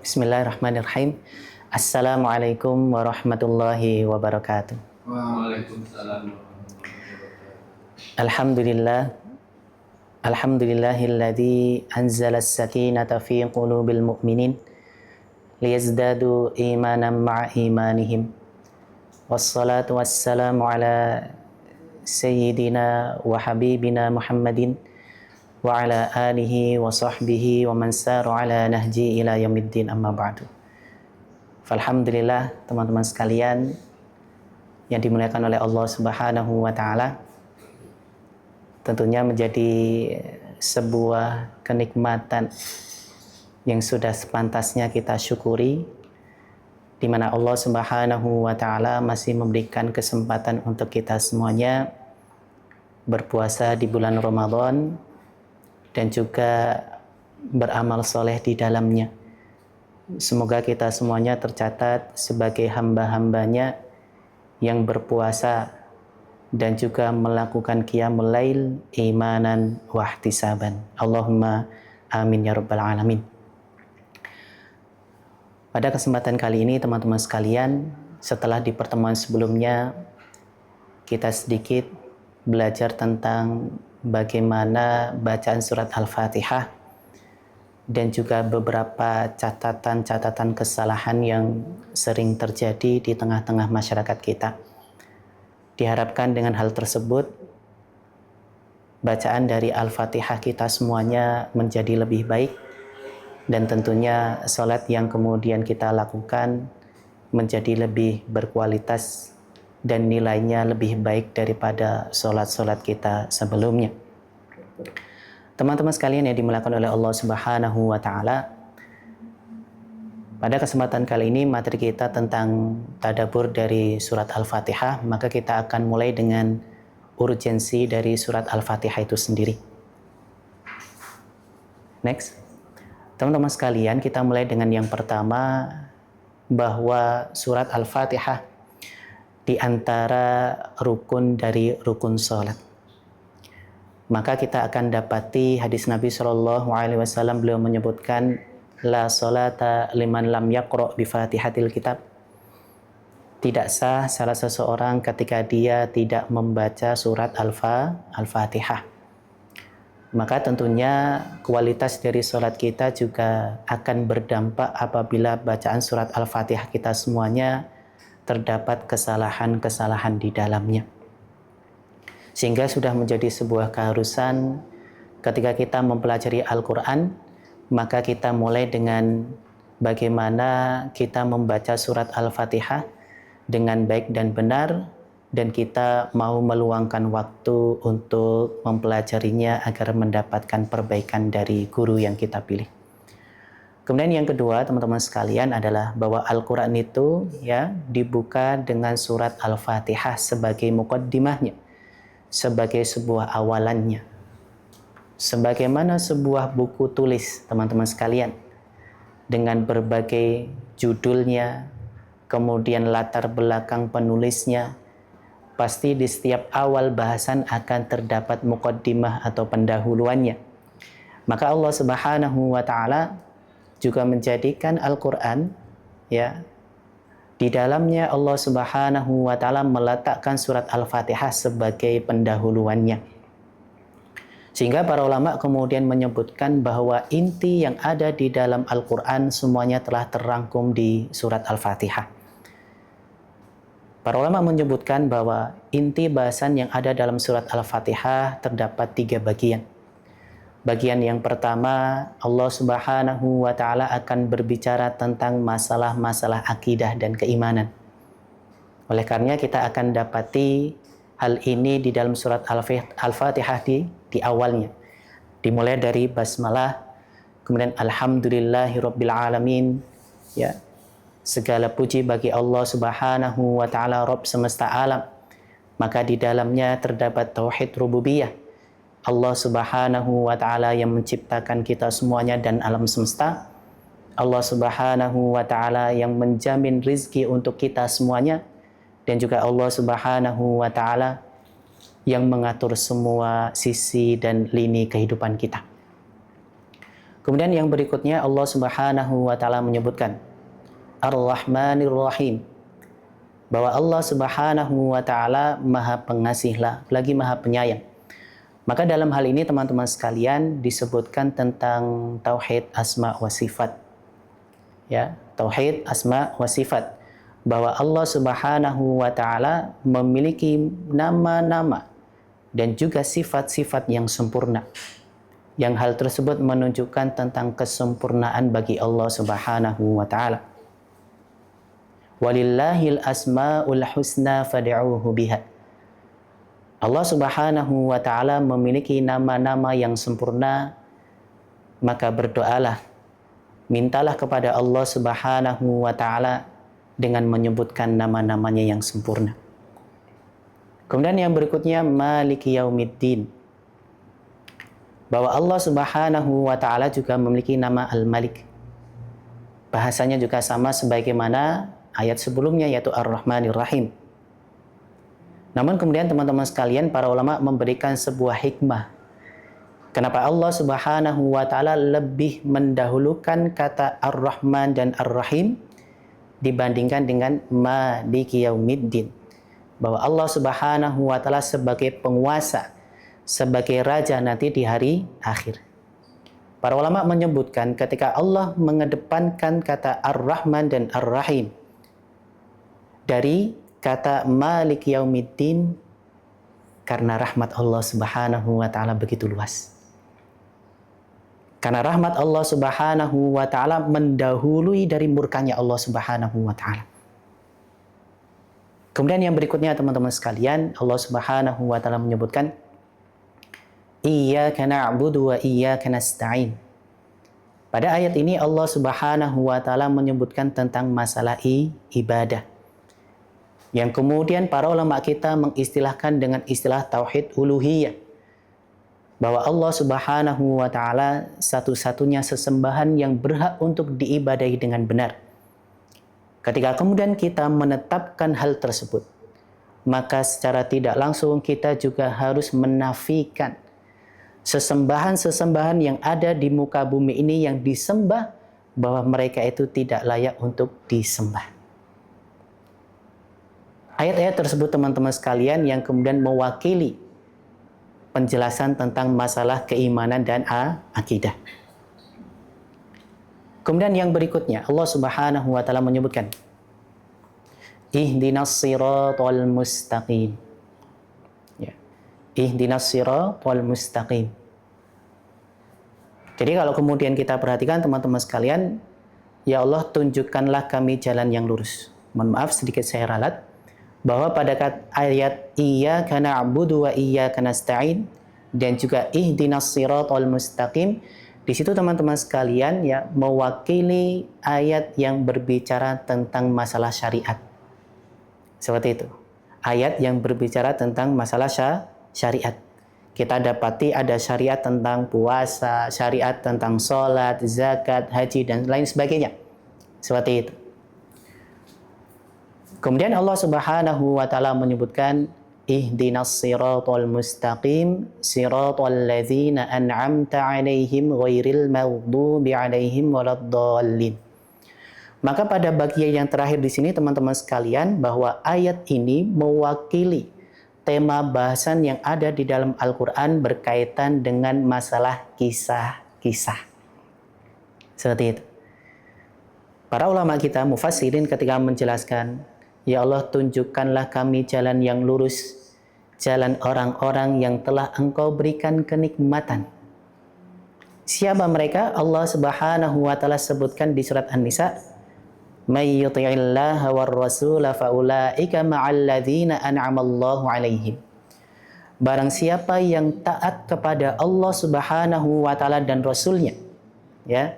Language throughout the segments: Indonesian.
Bismillahirrahmanirrahim. Assalamualaikum warahmatullahi wabarakatuh. Waalaikumsalam. Alhamdulillah. Alhamdulillahilladzi anzala as-sakinata fi qulubil mu'minin liyazdadu imanan ma'a imanihim. Wassalatu wassalamu ala sayyidina wa habibina Muhammadin wa ala alihi wa sahbihi wa man saru ala nahji ila yaumiddin, amma ba'du. Alhamdulillah, teman-teman sekalian yang dimuliakan oleh Allah Subhanahu wa taala, tentunya menjadi sebuah kenikmatan yang sudah sepantasnya kita syukuri, di mana Allah Subhanahu wa taala masih memberikan kesempatan untuk kita semuanya berpuasa di bulan Ramadan dan juga beramal soleh di dalamnya. Semoga kita semuanya tercatat sebagai hamba-hambanya yang berpuasa dan juga melakukan qiyamul lail imanan wa ihtisaban. Allahumma amin ya rabbal alamin. Pada kesempatan kali ini teman-teman sekalian, setelah di pertemuan sebelumnya kita sedikit belajar tentang bagaimana bacaan surat Al-Fatihah dan juga beberapa catatan-catatan kesalahan yang sering terjadi di tengah-tengah masyarakat kita. Diharapkan dengan hal tersebut, bacaan dari Al-Fatihah kita semuanya menjadi lebih baik, dan tentunya sholat yang kemudian kita lakukan menjadi lebih berkualitas dan nilainya lebih baik daripada sholat-sholat kita sebelumnya. Teman-teman sekalian yang dimuliakan oleh Allah Subhanahu wa taala, pada kesempatan kali ini materi kita tentang tadabbur dari surat Al-Fatihah, maka kita akan mulai dengan urgensi dari surat Al-Fatihah itu sendiri. Next. Teman-teman sekalian, kita mulai dengan yang pertama, bahwa surat Al-Fatihah di antara rukun dari rukun sholat. Maka kita akan dapati hadis Nabi SAW, beliau menyebutkan la sholata liman lam yaqra' bi fatihatil kitab. Tidak sah salah seseorang ketika dia tidak membaca surat Al-Fatihah. Maka tentunya kualitas dari sholat kita juga akan berdampak apabila bacaan surat Al-Fatihah kita semuanya terdapat kesalahan-kesalahan di dalamnya. Sehingga sudah menjadi sebuah keharusan ketika kita mempelajari Al-Quran, maka kita mulai dengan bagaimana kita membaca surat Al-Fatihah dengan baik dan benar, dan kita mau meluangkan waktu untuk mempelajarinya agar mendapatkan perbaikan dari guru yang kita pilih. Kemudian yang kedua, teman-teman sekalian, adalah bahwa Al-Quran itu dibuka dengan surat Al-Fatihah sebagai muqaddimahnya, sebagai sebuah awalannya. Sebagaimana sebuah buku tulis, teman-teman sekalian, dengan berbagai judulnya, kemudian latar belakang penulisnya, pasti di setiap awal bahasan akan terdapat muqaddimah atau pendahuluannya. Maka Allah Subhanahu wa taala juga menjadikan Al-Quran, di dalamnya Allah Subhanahu wa taala meletakkan surat Al-Fatihah sebagai pendahuluannya. Sehingga para ulama kemudian menyebutkan bahwa inti yang ada di dalam Al-Quran semuanya telah terangkum di surat Al-Fatihah. Para ulama menyebutkan bahwa inti bahasan yang ada dalam surat Al-Fatihah terdapat 3 bagian. Bagian yang pertama, Allah Subhanahu wa taala akan berbicara tentang masalah-masalah akidah dan keimanan. Oleh karenanya kita akan dapati hal ini di dalam surat Al-Fatihah di awalnya. Dimulai dari basmalah, kemudian alhamdulillahirabbil alamin, segala puji bagi Allah Subhanahu wa taala, Rabb semesta alam. Maka di dalamnya terdapat tauhid rububiyah. Allah Subhanahu wa taala yang menciptakan kita semuanya dan alam semesta. Allah Subhanahu wa taala yang menjamin rizki untuk kita semuanya, dan juga Allah Subhanahu wa taala yang mengatur semua sisi dan lini kehidupan kita. Kemudian yang berikutnya Allah Subhanahu wa taala menyebutkan Ar-Rahmanir Rahim, bahwa Allah Subhanahu wa taala Maha Pengasih lagi Maha Penyayang. Maka dalam hal ini teman-teman sekalian disebutkan tentang tauhid asma wa sifat. Ya, tauhid asma wa sifat, bahwa Allah Subhanahu wa taala memiliki nama-nama dan juga sifat-sifat yang sempurna. Yang hal tersebut menunjukkan tentang kesempurnaan bagi Allah Subhanahu wa taala. Walillahil asmaul husna fad'uuhu biha. Allah Subhanahu wa taala memiliki nama-nama yang sempurna, maka berdoalah, mintalah kepada Allah Subhanahu wa taala dengan menyebutkan nama-namanya yang sempurna. Kemudian yang berikutnya Maliki Yaumiddin, bahwa Allah Subhanahu wa taala juga memiliki nama Al-Malik. Bahasanya juga sama sebagaimana ayat sebelumnya, yaitu Ar-Rahmanir Rahim. Namun kemudian teman-teman sekalian, para ulama memberikan sebuah hikmah. Kenapa Allah Subhanahu wa taala lebih mendahulukan kata Ar-Rahman dan Ar-Rahim dibandingkan dengan Maliki Yaumiddin. Bahwa Allah Subhanahu wa taala sebagai penguasa, sebagai raja nanti di hari akhir. Para ulama menyebutkan ketika Allah mengedepankan kata Ar-Rahman dan Ar-Rahim dari kata Malik Yaumiddin, karena rahmat Allah Subhanahu wa taala begitu luas. Karena rahmat Allah Subhanahu wa taala mendahului dari murkanya Allah Subhanahu wa taala. Kemudian yang berikutnya teman-teman sekalian, Allah Subhanahu wa taala menyebutkan Iyyaka na'budu wa iyyaka nasta'in. Pada ayat ini Allah Subhanahu wa taala menyebutkan tentang masalah ibadah, yang kemudian para ulama kita mengistilahkan dengan istilah tauhid uluhiyah, bahwa Allah Subhanahu wa taala satu-satunya sesembahan yang berhak untuk diibadahi dengan benar. Ketika kemudian kita menetapkan hal tersebut, maka secara tidak langsung kita juga harus menafikan sesembahan-sesembahan yang ada di muka bumi ini yang disembah, bahwa mereka itu tidak layak untuk disembah. Ayat-ayat tersebut teman-teman sekalian yang kemudian mewakili penjelasan tentang masalah keimanan dan akidah. Kemudian yang berikutnya Allah Subhanahu wa taala menyebutkan Ihdinas siratal mustaqim. Ya. Ihdinas siratal mustaqim. Jadi kalau kemudian kita perhatikan teman-teman sekalian, ya Allah tunjukkanlah kami jalan yang lurus. Mohon maaf sedikit saya ralat, bahwa pada ayat Iyyaka na'budu wa iyyaka nasta'in dan juga Ihdinas siratal mustaqim, di situ teman-teman sekalian ya mewakili ayat yang berbicara tentang masalah syariat. Seperti itu. Ayat yang berbicara tentang masalah syariat. Kita dapati ada syariat tentang puasa, syariat tentang sholat, zakat, haji, dan lain sebagainya. Seperti itu. Kemudian Allah Subhanahu wa taala menyebutkan Ihdinas siratal mustaqim siratal ladzina an'amta 'alaihim ghairil maghdubi 'alaihim waladdallin. Maka pada bagian yang terakhir di sini teman-teman sekalian, bahwa ayat ini mewakili tema bahasan yang ada di dalam Al-Qur'an berkaitan dengan masalah kisah-kisah. Seperti itu. Para ulama kita mufassirin ketika menjelaskan, ya Allah tunjukkanlah kami jalan yang lurus, jalan orang-orang yang telah Engkau berikan kenikmatan. Siapa mereka? Allah Subhanahu wa taala sebutkan di surat An-Nisa, "May yuti'illaha war rasula faulaika ma'al ladzina an'amallahu 'alaihim." Barang siapa yang taat kepada Allah Subhanahu wa taala dan Rasulnya, ya,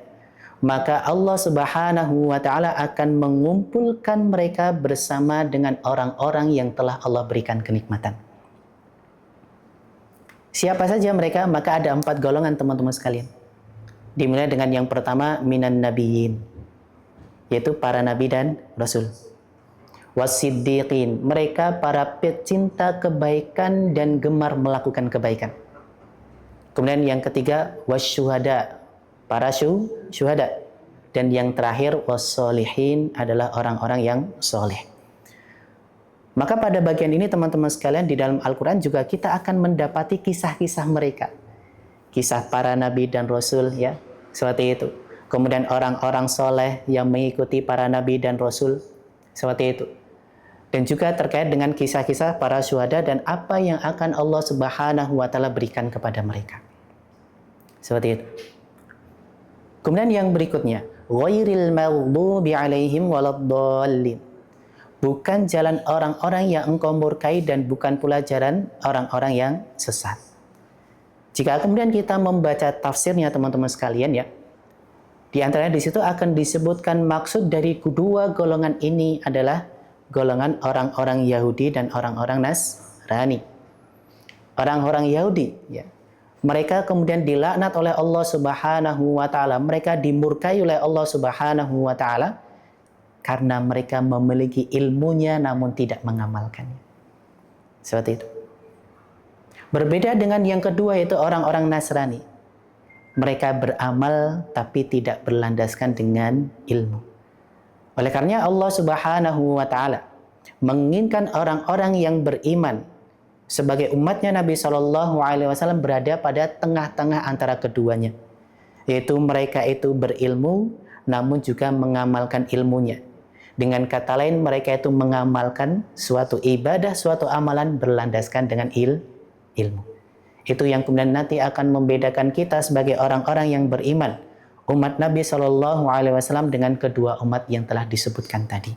maka Allah Subhanahu wa taala akan mengumpulkan mereka bersama dengan orang-orang yang telah Allah berikan kenikmatan. Siapa saja mereka? Maka ada 4 golongan teman-teman sekalian. Dimulai dengan yang pertama minan nabiyyin, yaitu para nabi dan rasul. Wasiddiqin, mereka para pecinta kebaikan dan gemar melakukan kebaikan. Kemudian yang ketiga wasyuhada, para syuhada. Dan yang terakhir wassolihin adalah orang-orang yang soleh. Maka pada bagian ini teman-teman sekalian di dalam Al-Quran juga kita akan mendapati kisah-kisah mereka. Kisah para nabi dan rasul ya, seperti itu. Kemudian orang-orang soleh yang mengikuti para nabi dan rasul, seperti itu. Dan juga terkait dengan kisah-kisah para syuhada dan apa yang akan Allah Subhanahu wa Ta'ala berikan kepada mereka. Seperti itu. Kemudian yang berikutnya, ghairil maghdubi alaihim waladdallin. Bukan jalan orang-orang yang engkau murkai dan bukan pula jalan orang-orang yang sesat. Jika kemudian kita membaca tafsirnya teman-teman sekalian ya, di antaranya di situ akan disebutkan maksud dari kedua golongan ini adalah golongan orang-orang Yahudi dan orang-orang Nasrani. Orang-orang Yahudi ya, mereka kemudian dilaknat oleh Allah Subhanahu wa Ta'ala, mereka dimurkai oleh Allah Subhanahu wa Ta'ala karena mereka memiliki ilmunya namun tidak mengamalkannya. Seperti itu. Berbeda dengan yang kedua yaitu orang-orang Nasrani. Mereka beramal tapi tidak berlandaskan dengan ilmu. Oleh karena Allah Subhanahu wa Ta'ala menginginkan orang-orang yang beriman sebagai umatnya Nabi Shallallahu Alaihi Wasallam berada pada tengah-tengah antara keduanya, yaitu mereka itu berilmu namun juga mengamalkan ilmunya. Dengan kata lain, mereka itu mengamalkan suatu ibadah, suatu amalan berlandaskan dengan ilmu. Itu yang kemudian nanti akan membedakan kita sebagai orang-orang yang beriman, umat Nabi Shallallahu Alaihi Wasallam dengan kedua umat yang telah disebutkan tadi.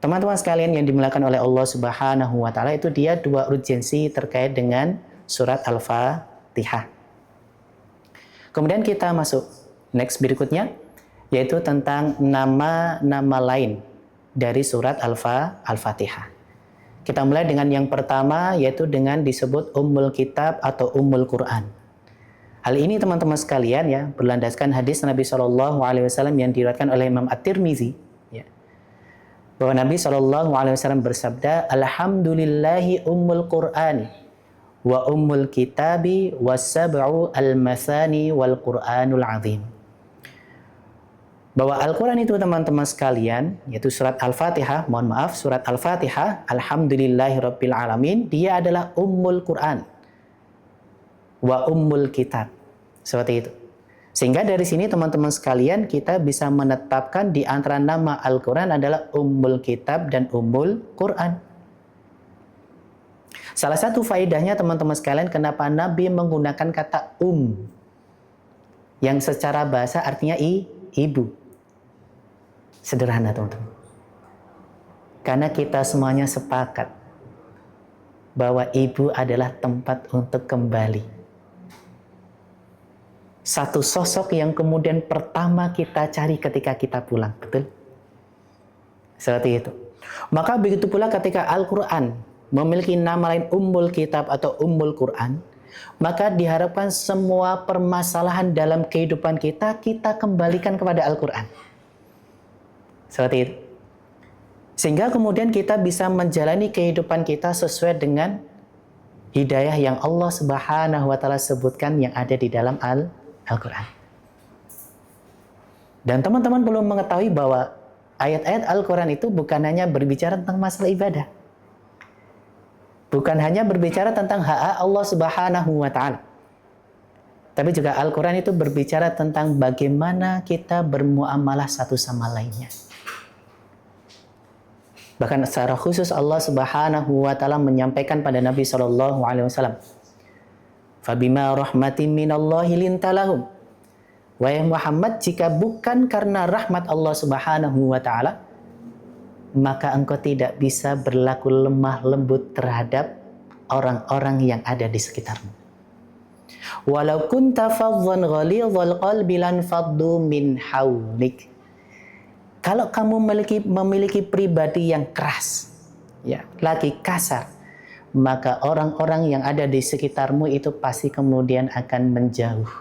Teman-teman sekalian yang dimuliakan oleh Allah Subhanahu wa Ta'ala, itu dia dua urgensi terkait dengan surat Al-Fatihah. Kemudian kita masuk next berikutnya, yaitu tentang nama-nama lain dari surat Al-Fatihah. Kita mulai dengan yang pertama, yaitu dengan disebut Ummul Kitab atau Ummul Quran. Hal ini teman-teman sekalian ya, berlandaskan hadis Nabi Shallallahu Alaihi Wasallam yang diriwayatkan oleh Imam At-Tirmizi, ya, bahwa Nabi Shallallahu Alaihi Wasallam bersabda, Alhamdulillahi Ummul Qur'ani wa Ummul Kitabi wa sab'u al-masani wal Qur'anul Azim. Bahwa Al-Quran itu teman-teman sekalian, yaitu surat Al-Fatihah, surat Al-Fatihah, Alhamdulillahirabbil alamin, dia adalah Ummul Quran wa Ummul Kitab. Seperti itu. Sehingga dari sini teman-teman sekalian kita bisa menetapkan di antara nama Al-Quran adalah Ummul Kitab dan Ummul Quran. Salah satu faedahnya teman-teman sekalian, kenapa Nabi menggunakan kata yang secara bahasa artinya ibu. Sederhana teman-teman. Karena kita semuanya sepakat bahwa ibu adalah tempat untuk kembali. Satu sosok yang kemudian pertama kita cari ketika kita pulang, betul? Seperti itu. Maka begitu pula ketika Al-Quran memiliki nama lain Ummul Kitab atau Ummul Quran, maka diharapkan semua permasalahan dalam kehidupan kita kembalikan kepada Al-Quran. Seperti itu. Sehingga kemudian kita bisa menjalani kehidupan kita sesuai dengan hidayah yang Allah Subhanahu wa Ta'ala sebutkan yang ada di dalam Al-Quran. Dan teman-teman perlu mengetahui bahwa ayat-ayat Al-Quran itu bukan hanya berbicara tentang masalah ibadah. Bukan hanya berbicara tentang hak Allah Subhanahu wa Ta'ala. Tapi juga Al-Quran itu berbicara tentang bagaimana kita bermuamalah satu sama lainnya. Bahkan secara khusus Allah Subhanahu wa Ta'ala menyampaikan pada Nabi Shallallahu Alaihi Wasallam, "Fabima rahmatin minallahi linta lahum." Wahai Muhammad, jika bukan karena rahmat Allah Subhanahu wa Ta'ala, maka engkau tidak bisa berlaku lemah lembut terhadap orang-orang yang ada di sekitarmu. Walau kunta faddan ghalidhal qalbi lan faddu min hawlik. Kalau kamu memiliki pribadi yang keras, ya, lagi kasar, maka orang-orang yang ada di sekitarmu itu pasti kemudian akan menjauh.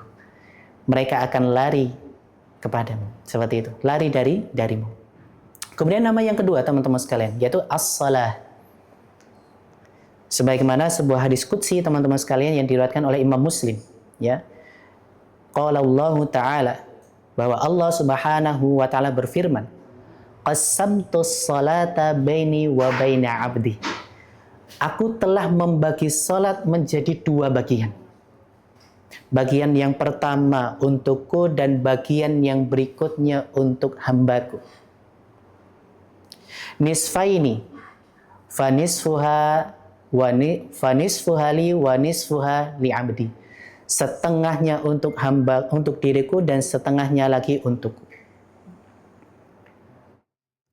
Mereka akan lari kepadamu, seperti itu, lari darimu. Kemudian nama yang kedua teman-teman sekalian, yaitu as-salah. Sebagaimana sebuah hadis qudsi teman-teman sekalian yang diriwayatkan oleh Imam Muslim, ya. Qala Allah Ta'ala, bahwa Allah Subhanahu wa taala berfirman, "Qasamtus salata baini wa baina 'abdi." Aku telah membagi salat menjadi dua bagian. Bagian yang pertama untukku dan bagian yang berikutnya untuk hambaku. Nisfaini fanisfuha fanisfuha li wa nisfuha li 'abdi. Setengahnya untuk hamba, untuk diriku, dan setengahnya lagi untukku.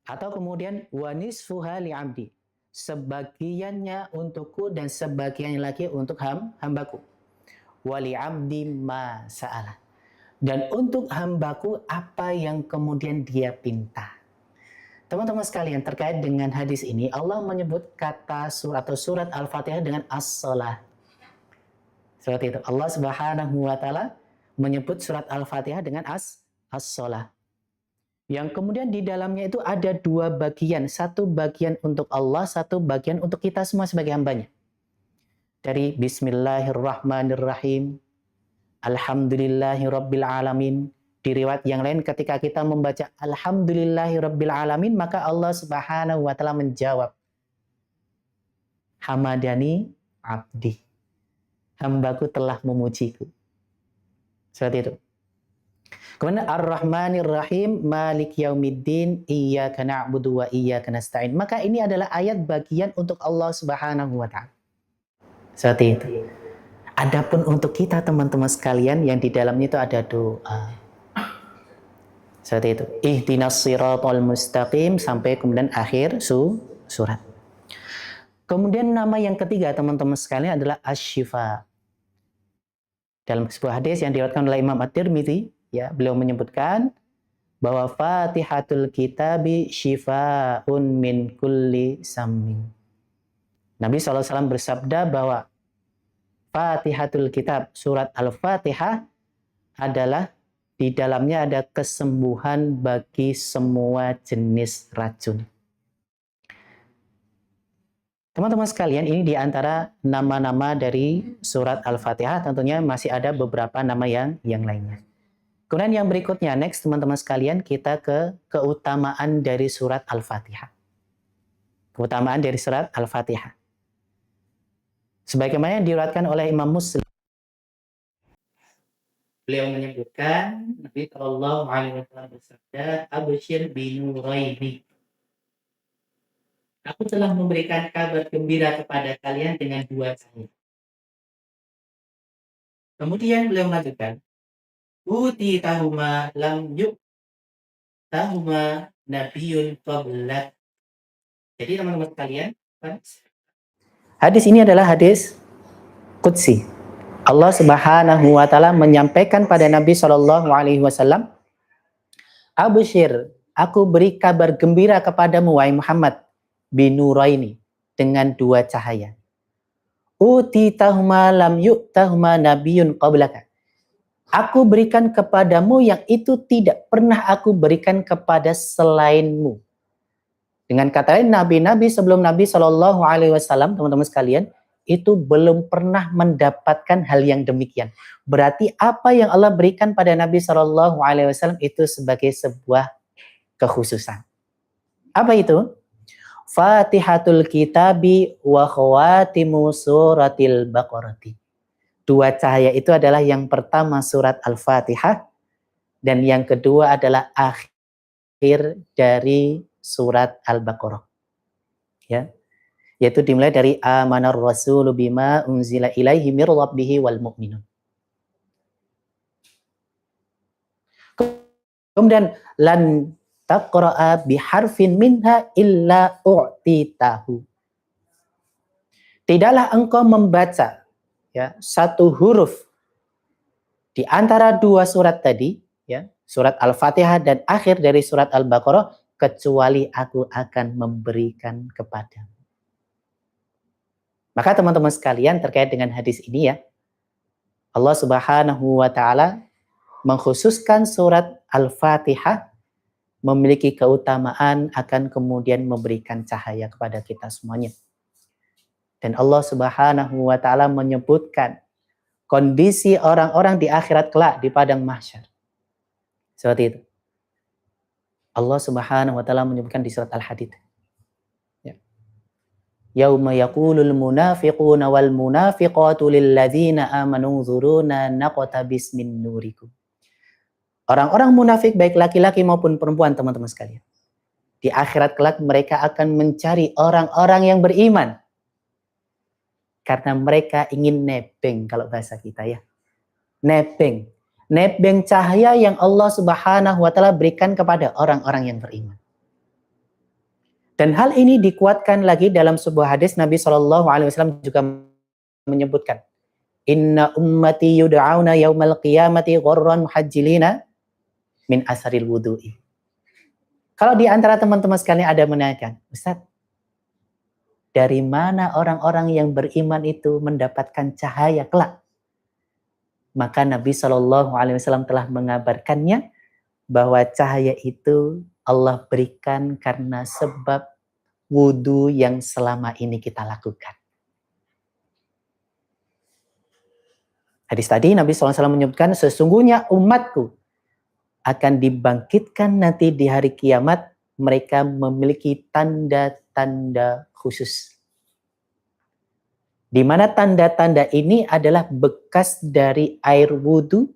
Atau kemudian wanis fuhali abdi, sebagiannya untukku dan sebagiannya lagi untuk hambaku. Wali abdi ma sa'ala, dan untuk hambaku apa yang kemudian dia pinta. Teman-teman sekalian, terkait dengan hadis ini, Allah menyebut kata surat atau surat Al-Fatihah dengan as-salah. Seperti itu. Allah Subhanahu wa taala menyebut surat Al-Fatihah dengan as-salah. Yang kemudian di dalamnya itu ada dua bagian. Satu bagian untuk Allah, satu bagian untuk kita semua sebagai hambanya. Dari Bismillahirrahmanirrahim, Alhamdulillahirrabbilalamin. Di riwayat yang lain ketika kita membaca Alhamdulillahirrabbilalamin, maka Allah Subhanahu wa taala menjawab, Hamadani abdi. Hambaku telah memujiku. Seperti itu. Kemudian Ar-Rahmanir Rahim, Malik Yaumiddin, Iyyaka na'budu wa iyyaka nasta'in. Maka ini adalah ayat bagian untuk Allah Subhanahu wa taala. Seperti itu. Adapun untuk kita teman-teman sekalian yang di dalamnya itu ada doa. Seperti itu. Ihdinas siratal mustaqim sampai kemudian akhir surat. Kemudian nama yang ketiga teman-teman sekalian adalah Asy-Syifa. Dalam sebuah hadis yang diriwayatkan oleh Imam At-Tirmidzi, ya, beliau menyebutkan bahwa Fatihatul Kitabi Syifa'un min kulli sammin. Nabi SAW bersabda bahwa Fatihatul Kitab, surat Al-Fatihah, adalah di dalamnya ada kesembuhan bagi semua jenis racun. Teman-teman sekalian, ini di antara nama-nama dari surat Al-Fatihah, tentunya masih ada beberapa nama yang lainnya. Kemudian yang berikutnya, next teman-teman sekalian, kita ke keutamaan dari surat Al-Fatihah. Keutamaan dari surat Al-Fatihah. Sebagaimana yang diriwayatkan oleh Imam Muslim, beliau menyebutkan, Nabi Shallallahu Alaihi Wasallam bersabda, "Abshir binuraini." Aku telah memberikan kabar gembira kepada kalian dengan dua cahaya. Kemudian beliau melanjutkan, Uti tahuma lam yuk tahuma nabiyun qablak. Jadi teman-teman sekalian, hadis ini adalah hadis qudsi. Allah Subhanahu wa taala menyampaikan pada Nabi Shallallahu alaihi wasallam, "Absyir, aku beri kabar gembira kepadamu wahai Muhammad, binuraini, dengan dua cahaya. Uti tahuma lam yu'tahuma nabiyyun qablaka. Aku berikan kepadamu yang itu tidak pernah aku berikan kepada selainmu." Dengan kata lain, nabi-nabi sebelum Nabi Shallallahu alaihi wasallam, teman-teman sekalian, itu belum pernah mendapatkan hal yang demikian. Berarti apa yang Allah berikan pada Nabi Shallallahu alaihi wasallam itu sebagai sebuah kekhususan. Apa itu? Fatihatul Kitabi wa khawatimu suratil Baqarati. Dua cahaya itu adalah yang pertama surat Al-Fatihah dan yang kedua adalah akhir dari surat Al-Baqarah. Ya. Yaitu dimulai dari amanar rasulu bima unzila ilaihi mir rabbihi wal mu'minun. Kemudian lan taqra'a biharfin minha illa u'titahu. Tidaklah engkau membaca, ya, satu huruf di antara dua surat tadi, ya, surat Al-Fatihah dan akhir dari surat Al-Baqarah, kecuali aku akan memberikan kepadamu. Maka teman-teman sekalian, terkait dengan hadis ini, ya, Allah Subhanahu wa taala mengkhususkan surat Al-Fatihah memiliki keutamaan akan kemudian memberikan cahaya kepada kita semuanya. Dan Allah Subhanahu wa taala menyebutkan kondisi orang-orang di akhirat kelak di padang mahsyar. Seperti itu. Allah Subhanahu wa taala menyebutkan di surat Al-Hadid. Ya. Yauma yaqulul munafiquna wal munafiqatu lil ladzina amanu dzuruna naqtabis min nurikum. Orang-orang munafik baik laki-laki maupun perempuan, teman-teman sekalian. Di akhirat kelak mereka akan mencari orang-orang yang beriman. Karena mereka ingin nebeng, kalau bahasa kita ya. Nebeng. Nebeng cahaya yang Allah Subhanahu wa taala berikan kepada orang-orang yang beriman. Dan hal ini dikuatkan lagi dalam sebuah hadis Nabi SAW juga menyebutkan, Inna ummati yud'auna yaumal qiyamati ghurran muhajjilina min asaril wudu'i. Kalau di antara teman-teman sekalian ada menanyakan, Ustaz, dari mana orang-orang yang beriman itu mendapatkan cahaya kelak? Maka Nabi SAW telah mengabarkannya bahwa cahaya itu Allah berikan karena sebab wudu yang selama ini kita lakukan. Hadis tadi Nabi SAW menyebutkan, sesungguhnya umatku akan dibangkitkan nanti di hari kiamat, mereka memiliki tanda-tanda khusus. Di mana tanda-tanda ini adalah bekas dari air wudhu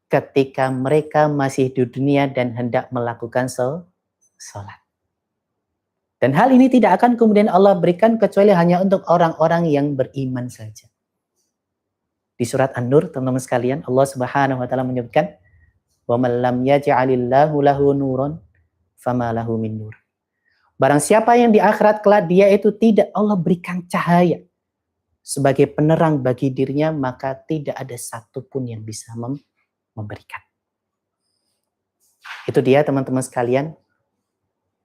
ketika mereka masih di dunia dan hendak melakukan sholat. Dan hal ini tidak akan kemudian Allah berikan kecuali hanya untuk orang-orang yang beriman saja. Di surat An-Nur, teman-teman sekalian, Allah Subhanahu wa taala menyebutkan, "Wa man lam yaj'alillahu lahu nuran fama lahu min nur." Barang siapa yang di akhirat kelak dia itu tidak Allah berikan cahaya sebagai penerang bagi dirinya, maka tidak ada satupun yang bisa memberikan. Itu dia teman-teman sekalian,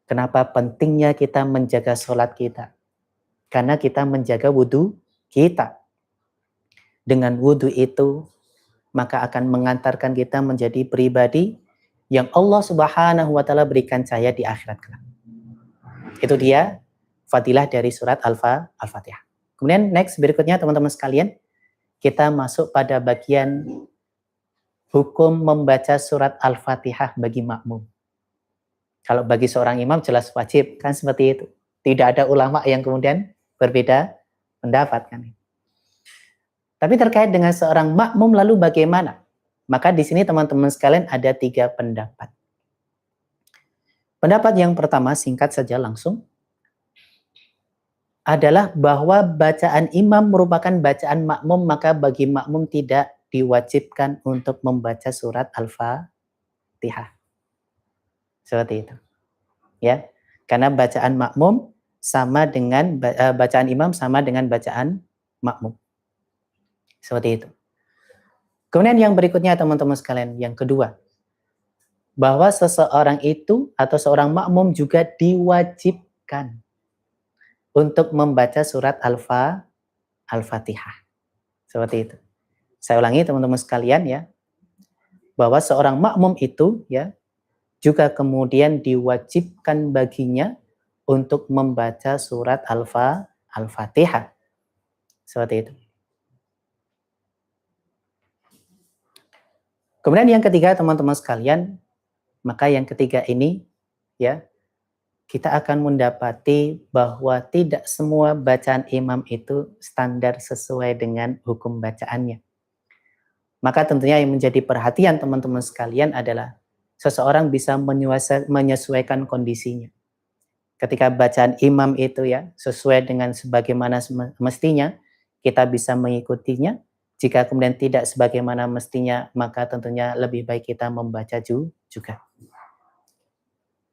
kenapa pentingnya kita menjaga sholat kita. Karena kita menjaga wudhu kita. Dengan wudhu itu, maka akan mengantarkan kita menjadi pribadi yang Allah Subhanahu wa taala berikan cahaya di akhirat kelak. Itu dia fadilah dari surat Al-Fatihah. Kemudian next berikutnya teman-teman sekalian, kita masuk pada bagian hukum membaca surat Al-Fatihah bagi makmum. Kalau bagi seorang imam jelas wajib, kan seperti itu. Tidak ada ulama yang kemudian berbeda pendapat kan. Tapi terkait dengan seorang makmum lalu bagaimana? Maka di sini teman-teman sekalian ada 3 pendapat. Pendapat yang pertama singkat saja langsung adalah bahwa bacaan imam merupakan bacaan makmum, maka bagi makmum tidak diwajibkan untuk membaca surat Al-Fatihah. Seperti itu. Ya. Karena bacaan makmum sama dengan bacaan imam sama dengan bacaan makmum. Seperti itu. Kemudian yang berikutnya teman-teman sekalian, yang kedua, bahwa seseorang itu atau seorang makmum juga diwajibkan untuk membaca surat Al-Fatihah. Seperti itu. Saya ulangi teman-teman sekalian ya, bahwa seorang makmum itu ya juga kemudian diwajibkan baginya untuk membaca surat Al-Fatihah. Seperti itu. Kemudian yang ketiga teman-teman sekalian, maka yang ketiga ini ya, kita akan mendapati bahwa tidak semua bacaan imam itu standar sesuai dengan hukum bacaannya. Maka tentunya yang menjadi perhatian teman-teman sekalian adalah seseorang bisa menyesuaikan kondisinya. Ketika bacaan imam itu ya sesuai dengan sebagaimana mestinya, kita bisa mengikutinya. Jika kemudian tidak sebagaimana mestinya, maka tentunya lebih baik kita membaca juga.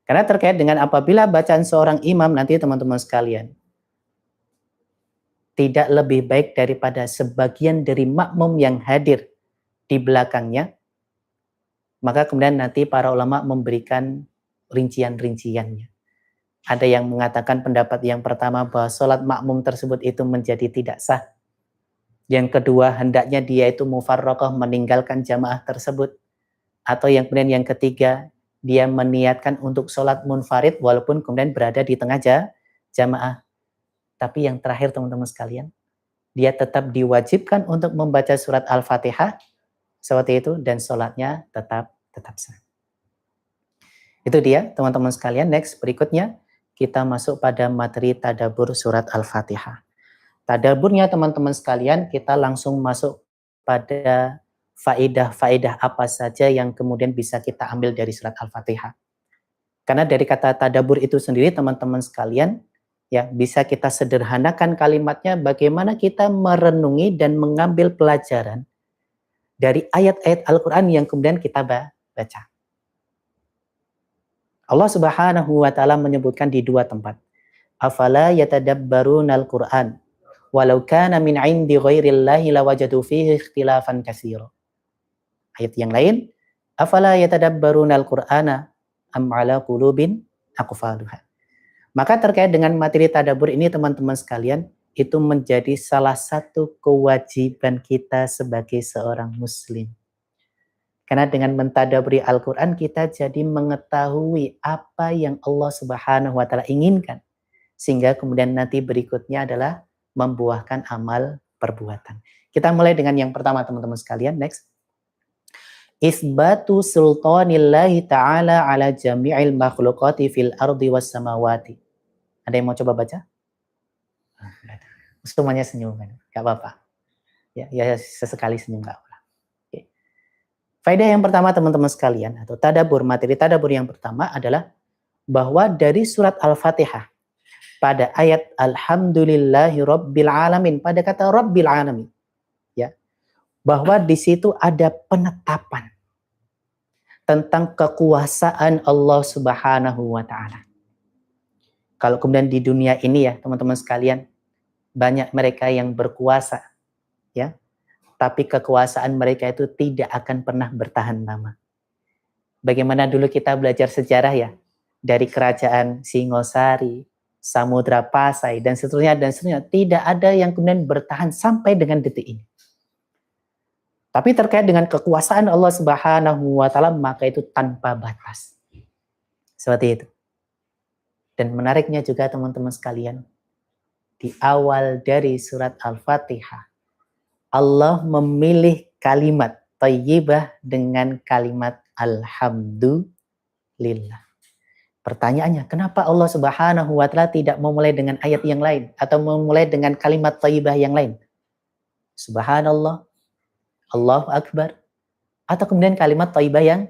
Karena terkait dengan apabila bacaan seorang imam nanti teman-teman sekalian tidak lebih baik daripada sebagian dari makmum yang hadir di belakangnya, maka kemudian nanti para ulama memberikan rincian-rinciannya. Ada yang mengatakan pendapat yang pertama bahwa sholat makmum tersebut itu menjadi tidak sah. Yang kedua, hendaknya dia itu mufarraqah, meninggalkan jamaah tersebut. Atau yang kemudian yang ketiga, dia meniatkan untuk sholat munfarid walaupun kemudian berada di tengah jamaah. Tapi yang terakhir teman-teman sekalian, dia tetap diwajibkan untuk membaca surat Al-Fatihah seperti itu, dan sholatnya tetap sah. Itu dia teman-teman sekalian. Next, berikutnya kita masuk pada materi tadabur surat Al-Fatihah. Tadaburnya teman-teman sekalian, kita langsung masuk pada faedah-faedah apa saja yang kemudian bisa kita ambil dari surat Al-Fatihah. Karena dari kata tadabur itu sendiri teman-teman sekalian, ya bisa kita sederhanakan kalimatnya bagaimana kita merenungi dan mengambil pelajaran dari ayat-ayat Al-Quran yang kemudian kita baca. Allah Subhanahu wa taala menyebutkan di dua tempat. Afala yatadabbarunal Qur'an walau kana min 'indi ghairillahi lawajadu fihi ikhtilafan katsira. Ayat yang lain, afala yatadabbarunal Qur'ana am 'ala qulubin aqfaluha. Maka terkait dengan materi tadabbur ini teman-teman sekalian, itu menjadi salah satu kewajiban kita sebagai seorang muslim. Karena dengan mentadaburi Al-Quran, kita jadi mengetahui apa yang Allah Subhanahu wa taala inginkan. Sehingga kemudian nanti berikutnya adalah membuahkan amal perbuatan. Kita mulai dengan yang pertama teman-teman sekalian. Next. Isbatu sultanillahi ta'ala ala jami'il makhluqati fil ardi was samawati. Ada yang mau coba baca? Semuanya senyum kan? Gak apa-apa. Ya sesekali senyum gak apa. Faedah yang pertama teman-teman sekalian, atau tadabur, materi tadabur yang pertama adalah bahwa dari surat Al-Fatihah pada ayat Alhamdulillahi Rabbil Alamin, pada kata Rabbil Alamin, ya, bahwa di situ ada penetapan tentang kekuasaan Allah Subhanahu wa taala. Kalau kemudian di dunia ini ya teman-teman sekalian, banyak mereka yang berkuasa, ya, tapi kekuasaan mereka itu tidak akan pernah bertahan lama. Bagaimana dulu kita belajar sejarah ya, dari kerajaan Singosari, Samudra Pasai, dan seterusnya, tidak ada yang kemudian bertahan sampai dengan detik ini. Tapi terkait dengan kekuasaan Allah Subhanahu wa taala, maka itu tanpa batas. Seperti itu. Dan menariknya juga teman-teman sekalian, di awal dari surat Al-Fatihah, Allah memilih kalimat thayyibah dengan kalimat alhamdulillah. Pertanyaannya, kenapa Allah Subhanahu wa taala tidak memulai dengan ayat yang lain atau memulai dengan kalimat thayyibah yang lain? Subhanallah, Allahu Akbar, atau kemudian kalimat thayyibah yang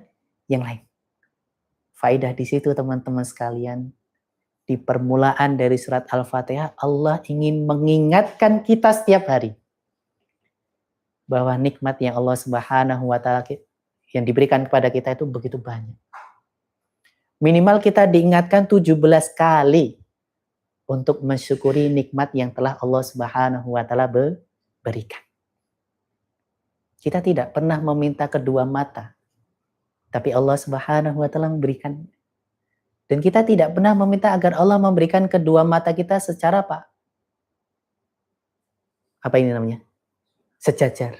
lain? Faedah di situ teman-teman sekalian, di permulaan dari surat Al-Fatihah Allah ingin mengingatkan kita setiap hari bahwa nikmat yang Allah Subhanahu wa taala yang diberikan kepada kita itu begitu banyak. Minimal kita diingatkan 17 kali untuk mensyukuri nikmat yang telah Allah Subhanahu wa taala berikan. Kita tidak pernah meminta kedua mata, tapi Allah Subhanahu wa taala memberikan. Dan kita tidak pernah meminta agar Allah memberikan kedua mata kita secara apa ini namanya? Sejajar.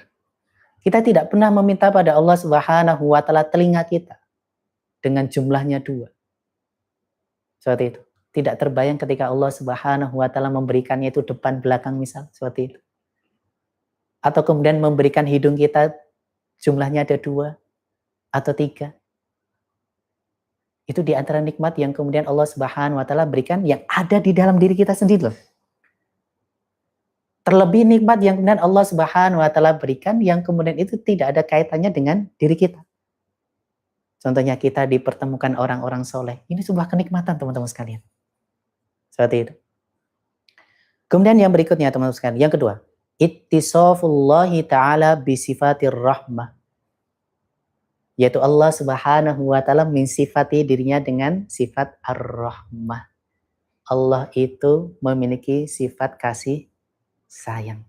Kita tidak pernah meminta pada Allah Subhanahu wa taala telinga kita dengan jumlahnya 2. Seperti itu. Tidak terbayang ketika Allah Subhanahu wa taala memberikannya itu depan belakang misal, seperti itu. Atau kemudian memberikan hidung kita jumlahnya ada 2 atau 3. Itu di antara nikmat yang kemudian Allah Subhanahu wa taala berikan yang ada di dalam diri kita sendiri loh. Terlebih nikmat yang kemudian Allah Subhanahu wa taala berikan yang kemudian itu tidak ada kaitannya dengan diri kita. Contohnya kita dipertemukan orang-orang soleh. Ini sebuah kenikmatan teman-teman sekalian. Seperti itu. Kemudian yang berikutnya teman-teman sekalian, yang kedua, ittisafullahi ta'ala bisifatir rahmah. Yaitu Allah Subhanahu wa taala mensifati dirinya dengan sifat ar-rahmah. Allah itu memiliki sifat kasih sayang.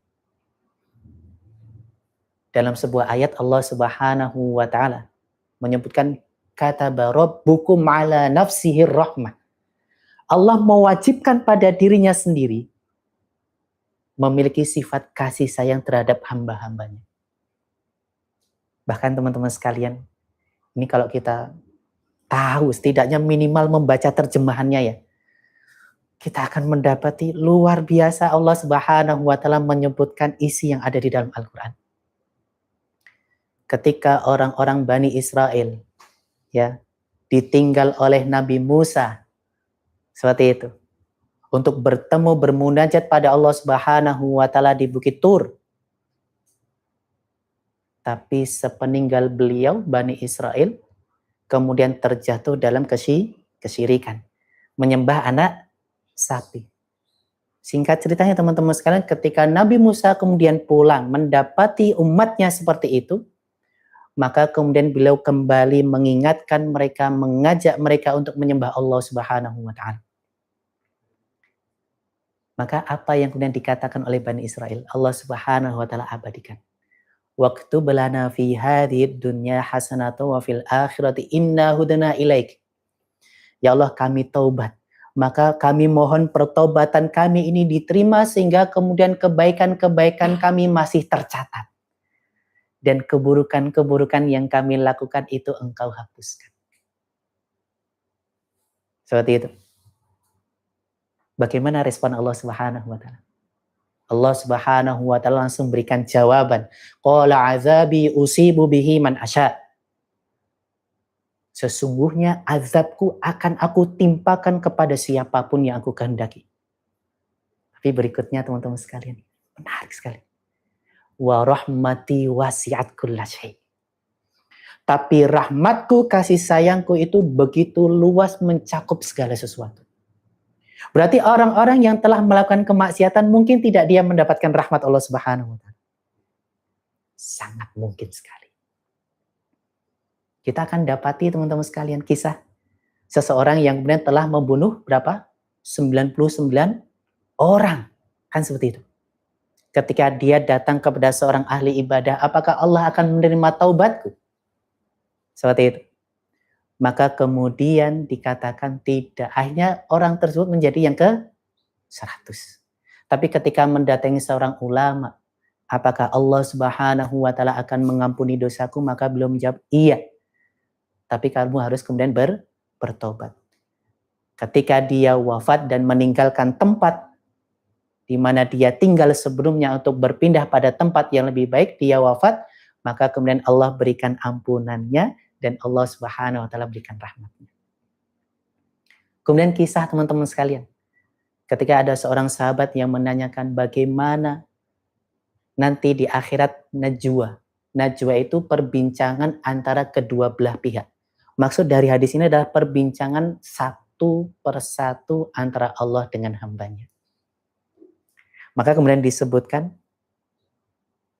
Dalam sebuah ayat Allah Subhanahu wa taala menyebutkan kataba rabbukum ala nafsihir rahmah. Allah mewajibkan pada dirinya sendiri memiliki sifat kasih sayang terhadap hamba-hambanya. Bahkan teman-teman sekalian, ini kalau kita tahu setidaknya minimal membaca terjemahannya ya. kita akan mendapati luar biasa Allah Subhanahu wa taala menyebutkan isi yang ada di dalam Al-Qur'an. Ketika orang-orang Bani Israel ya ditinggal oleh Nabi Musa seperti itu untuk bertemu bermunajat pada Allah Subhanahu wa taala di Bukit Tur. Tapi sepeninggal beliau Bani Israel kemudian terjatuh dalam kesyirikan, menyembah anak sapi. Singkat ceritanya teman-teman sekalian, ketika Nabi Musa kemudian pulang mendapati umatnya seperti itu, maka kemudian beliau kembali mengingatkan mereka, mengajak mereka untuk menyembah Allah Subhanahu wa taala. Maka apa yang kemudian dikatakan oleh Bani Israel, Allah Subhanahu wa taala abadikan. Waktub lana fi hadhid dunya hasanatan wa fil akhirati inna hudana ilaik. Ya Allah, kami taubat. Maka kami mohon pertobatan kami ini diterima sehingga kemudian kebaikan-kebaikan kami masih tercatat. Dan keburukan-keburukan yang kami lakukan itu Engkau hapuskan. Seperti itu. Bagaimana respon Allah Subhanahu wa taala? Allah Subhanahu wa taala langsung berikan jawaban. Qala azabi usibu bihi man asya. Sesungguhnya azabku akan aku timpakan kepada siapapun yang aku kehendaki. Tapi berikutnya teman-teman sekalian, menarik sekali. Wa rahmati wasi'at kulla syai'. Tapi rahmatku, kasih sayangku itu begitu luas mencakup segala sesuatu. Berarti orang-orang yang telah melakukan kemaksiatan mungkin tidak dia mendapatkan rahmat Allah Subhanahu wa taala. Sangat mungkin sekali. Kita akan dapati teman-teman sekalian kisah seseorang yang kemudian telah membunuh berapa? 99 orang. Kan seperti itu. Ketika dia datang kepada seorang ahli ibadah, apakah Allah akan menerima taubatku? Seperti itu. Maka kemudian dikatakan tidak. Akhirnya orang tersebut menjadi yang ke-100. Tapi ketika mendatangi seorang ulama, apakah Allah Subhanahu wa taala akan mengampuni dosaku? Maka beliau menjawab, iya. Tapi kamu harus kemudian bertobat. Ketika dia wafat dan meninggalkan tempat di mana dia tinggal sebelumnya untuk berpindah pada tempat yang lebih baik, dia wafat, maka kemudian Allah berikan ampunannya dan Allah Subhanahu wa taala berikan rahmatnya. Kemudian kisah teman-teman sekalian. Ketika ada seorang sahabat yang menanyakan bagaimana nanti di akhirat najwa. Najwa itu perbincangan antara kedua belah pihak. Maksud dari hadis ini adalah perbincangan satu persatu antara Allah dengan hambanya. Maka kemudian disebutkan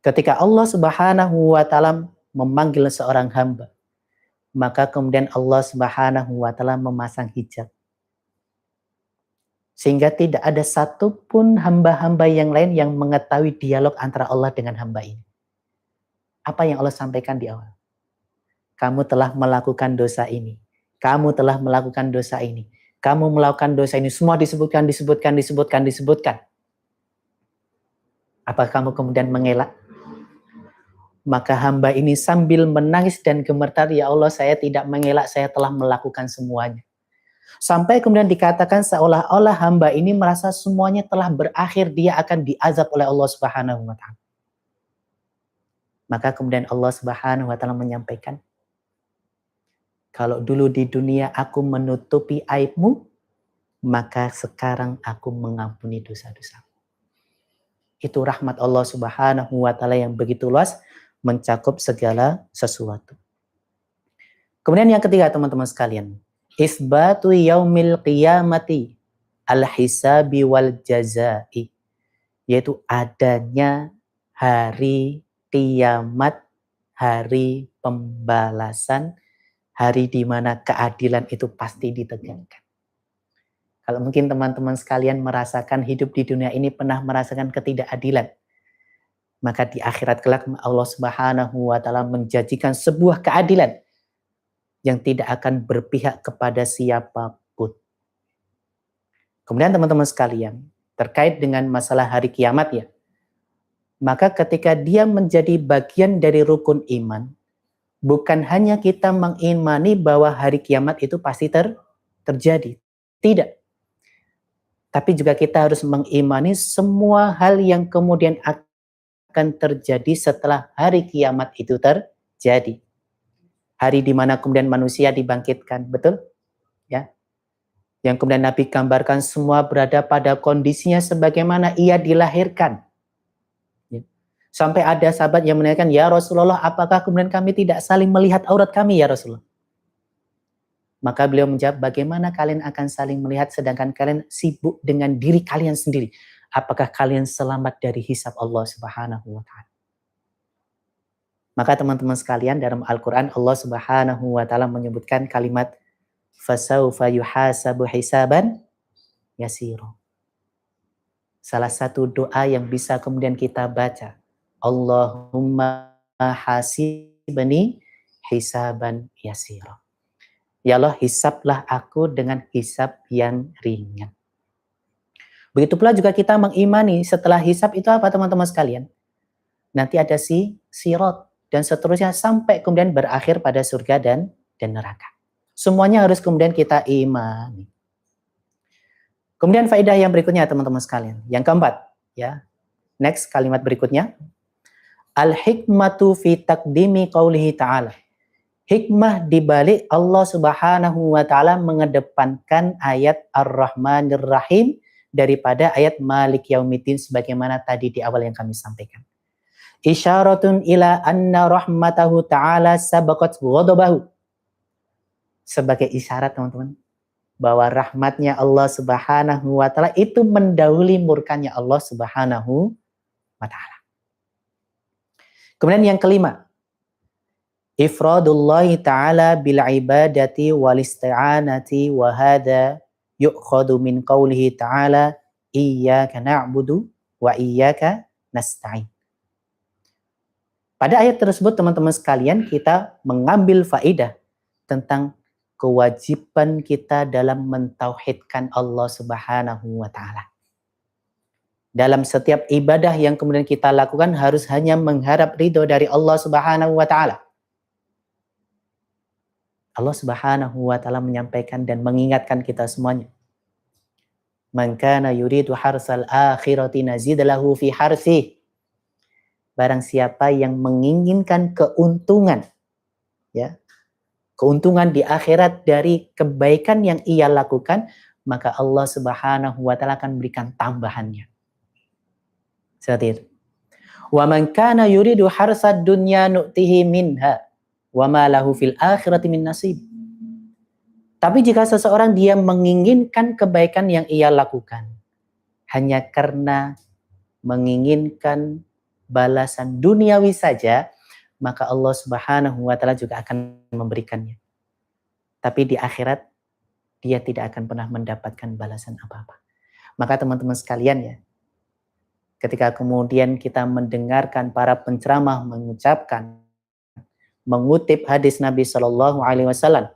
ketika Allah Subhanahu wa taala memanggil seorang hamba, maka kemudian Allah Subhanahu wa taala memasang hijab. Sehingga tidak ada satupun hamba-hamba yang lain yang mengetahui dialog antara Allah dengan hamba ini. Apa yang Allah sampaikan di awal? Kamu telah melakukan dosa ini. Kamu telah melakukan dosa ini. Kamu melakukan dosa ini. Semua disebutkan. Apakah kamu kemudian mengelak? Maka hamba ini sambil menangis dan gemetar, ya Allah, saya tidak mengelak, saya telah melakukan semuanya. Sampai kemudian dikatakan seolah-olah hamba ini merasa semuanya telah berakhir, dia akan diazab oleh Allah Subhanahu wa taala. Maka kemudian Allah Subhanahu wa taala menyampaikan, kalau dulu di dunia aku menutupi aibmu, maka sekarang aku mengampuni dosa-dosamu. Itu rahmat Allah Subhanahu wa taala yang begitu luas, mencakup segala sesuatu. Kemudian yang ketiga teman-teman sekalian, isbatu yaumil qiyamati al-hisabi wal jazai, yaitu adanya hari kiamat, hari pembalasan, hari di mana keadilan itu pasti ditegakkan. Kalau mungkin teman-teman sekalian merasakan hidup di dunia ini pernah merasakan ketidakadilan, maka di akhirat kelak Allah Subhanahu wa taala menjanjikan sebuah keadilan yang tidak akan berpihak kepada siapapun. Kemudian teman-teman sekalian, terkait dengan masalah hari kiamat ya, maka ketika dia menjadi bagian dari rukun iman, bukan hanya kita mengimani bahwa hari kiamat itu pasti terjadi. Tidak. Tapi juga kita harus mengimani semua hal yang kemudian akan terjadi setelah hari kiamat itu terjadi. Hari di mana kemudian manusia dibangkitkan, betul? Ya. Yang kemudian Nabi gambarkan semua berada pada kondisinya sebagaimana ia dilahirkan. Ya. Sampai ada sahabat yang menanyakan, ya Rasulullah, apakah kemudian kami tidak saling melihat aurat kami ya Rasulullah? Maka beliau menjawab, bagaimana kalian akan saling melihat sedangkan kalian sibuk dengan diri kalian sendiri? Apakah kalian selamat dari hisab Allah Subhanahu wa ta'ala? Maka teman-teman sekalian, dalam Al-Quran Allah Subhanahu wa ta'ala menyebutkan kalimat fasawfa yuhasabu hisaban yasiro. Salah satu doa yang bisa kemudian kita baca, Allahumma hasibni hisaban yasiro. Ya Allah, hisablah aku dengan hisab yang ringan. Begitu pula juga kita mengimani setelah hisab itu apa teman-teman sekalian? Nanti ada sirat dan seterusnya sampai kemudian berakhir pada surga dan neraka. Semuanya harus kemudian kita imani. Kemudian faedah yang berikutnya teman-teman sekalian. Yang keempat, ya. Next kalimat berikutnya. Al-hikmatu fi taqdimi qaulihi ta'ala. Hikmah dibalik Allah Subhanahu wa ta'ala mengedepankan ayat Ar-Rahmanir Rahim daripada ayat Malik Yaumiddin sebagaimana tadi di awal yang kami sampaikan. Isyaratun ila anna rahmatahu ta'ala sabaqat ghadabahu. Sebagai isyarat teman-teman, bahwa rahmatnya Allah Subhanahu wa ta'ala itu mendahului murkanya Allah Subhanahu wa ta'ala. Kemudian yang kelima, ifradullahi ta'ala bil ibadati wal isti'anati wa hadha yu'khadu min qawlihi ta'ala iyyaka na'budu wa iyyaka nasta'in. Pada ayat tersebut teman-teman sekalian kita mengambil faedah tentang kewajiban kita dalam mentauhidkan Allah Subhanahu wa ta'ala. Dalam setiap ibadah yang kemudian kita lakukan harus hanya mengharap ridho dari Allah Subhanahu wa ta'ala. Allah Subhanahu wa ta'ala menyampaikan dan mengingatkan kita semuanya. Man kana yuridu harsal akhirati nazid lahu fi harsih. Barang siapa yang menginginkan keuntungan, ya, keuntungan di akhirat dari kebaikan yang ia lakukan, maka Allah Subhanahu wa ta'ala akan berikan tambahannya. Seperti itu. Wa man kana yuridu harsad dunya nu'tihi minha wa ma lahu fil akhirati min nasib. Tapi jika seseorang dia menginginkan kebaikan yang ia lakukan hanya karena menginginkan balasan duniawi saja, maka Allah Subhanahu wa ta'ala juga akan memberikannya. Tapi di akhirat dia tidak akan pernah mendapatkan balasan apa-apa. Maka teman-teman sekalian ya, ketika kemudian kita mendengarkan para penceramah mengucapkan, mengutip hadis Nabi Shallallahu Alaihi Wasallam,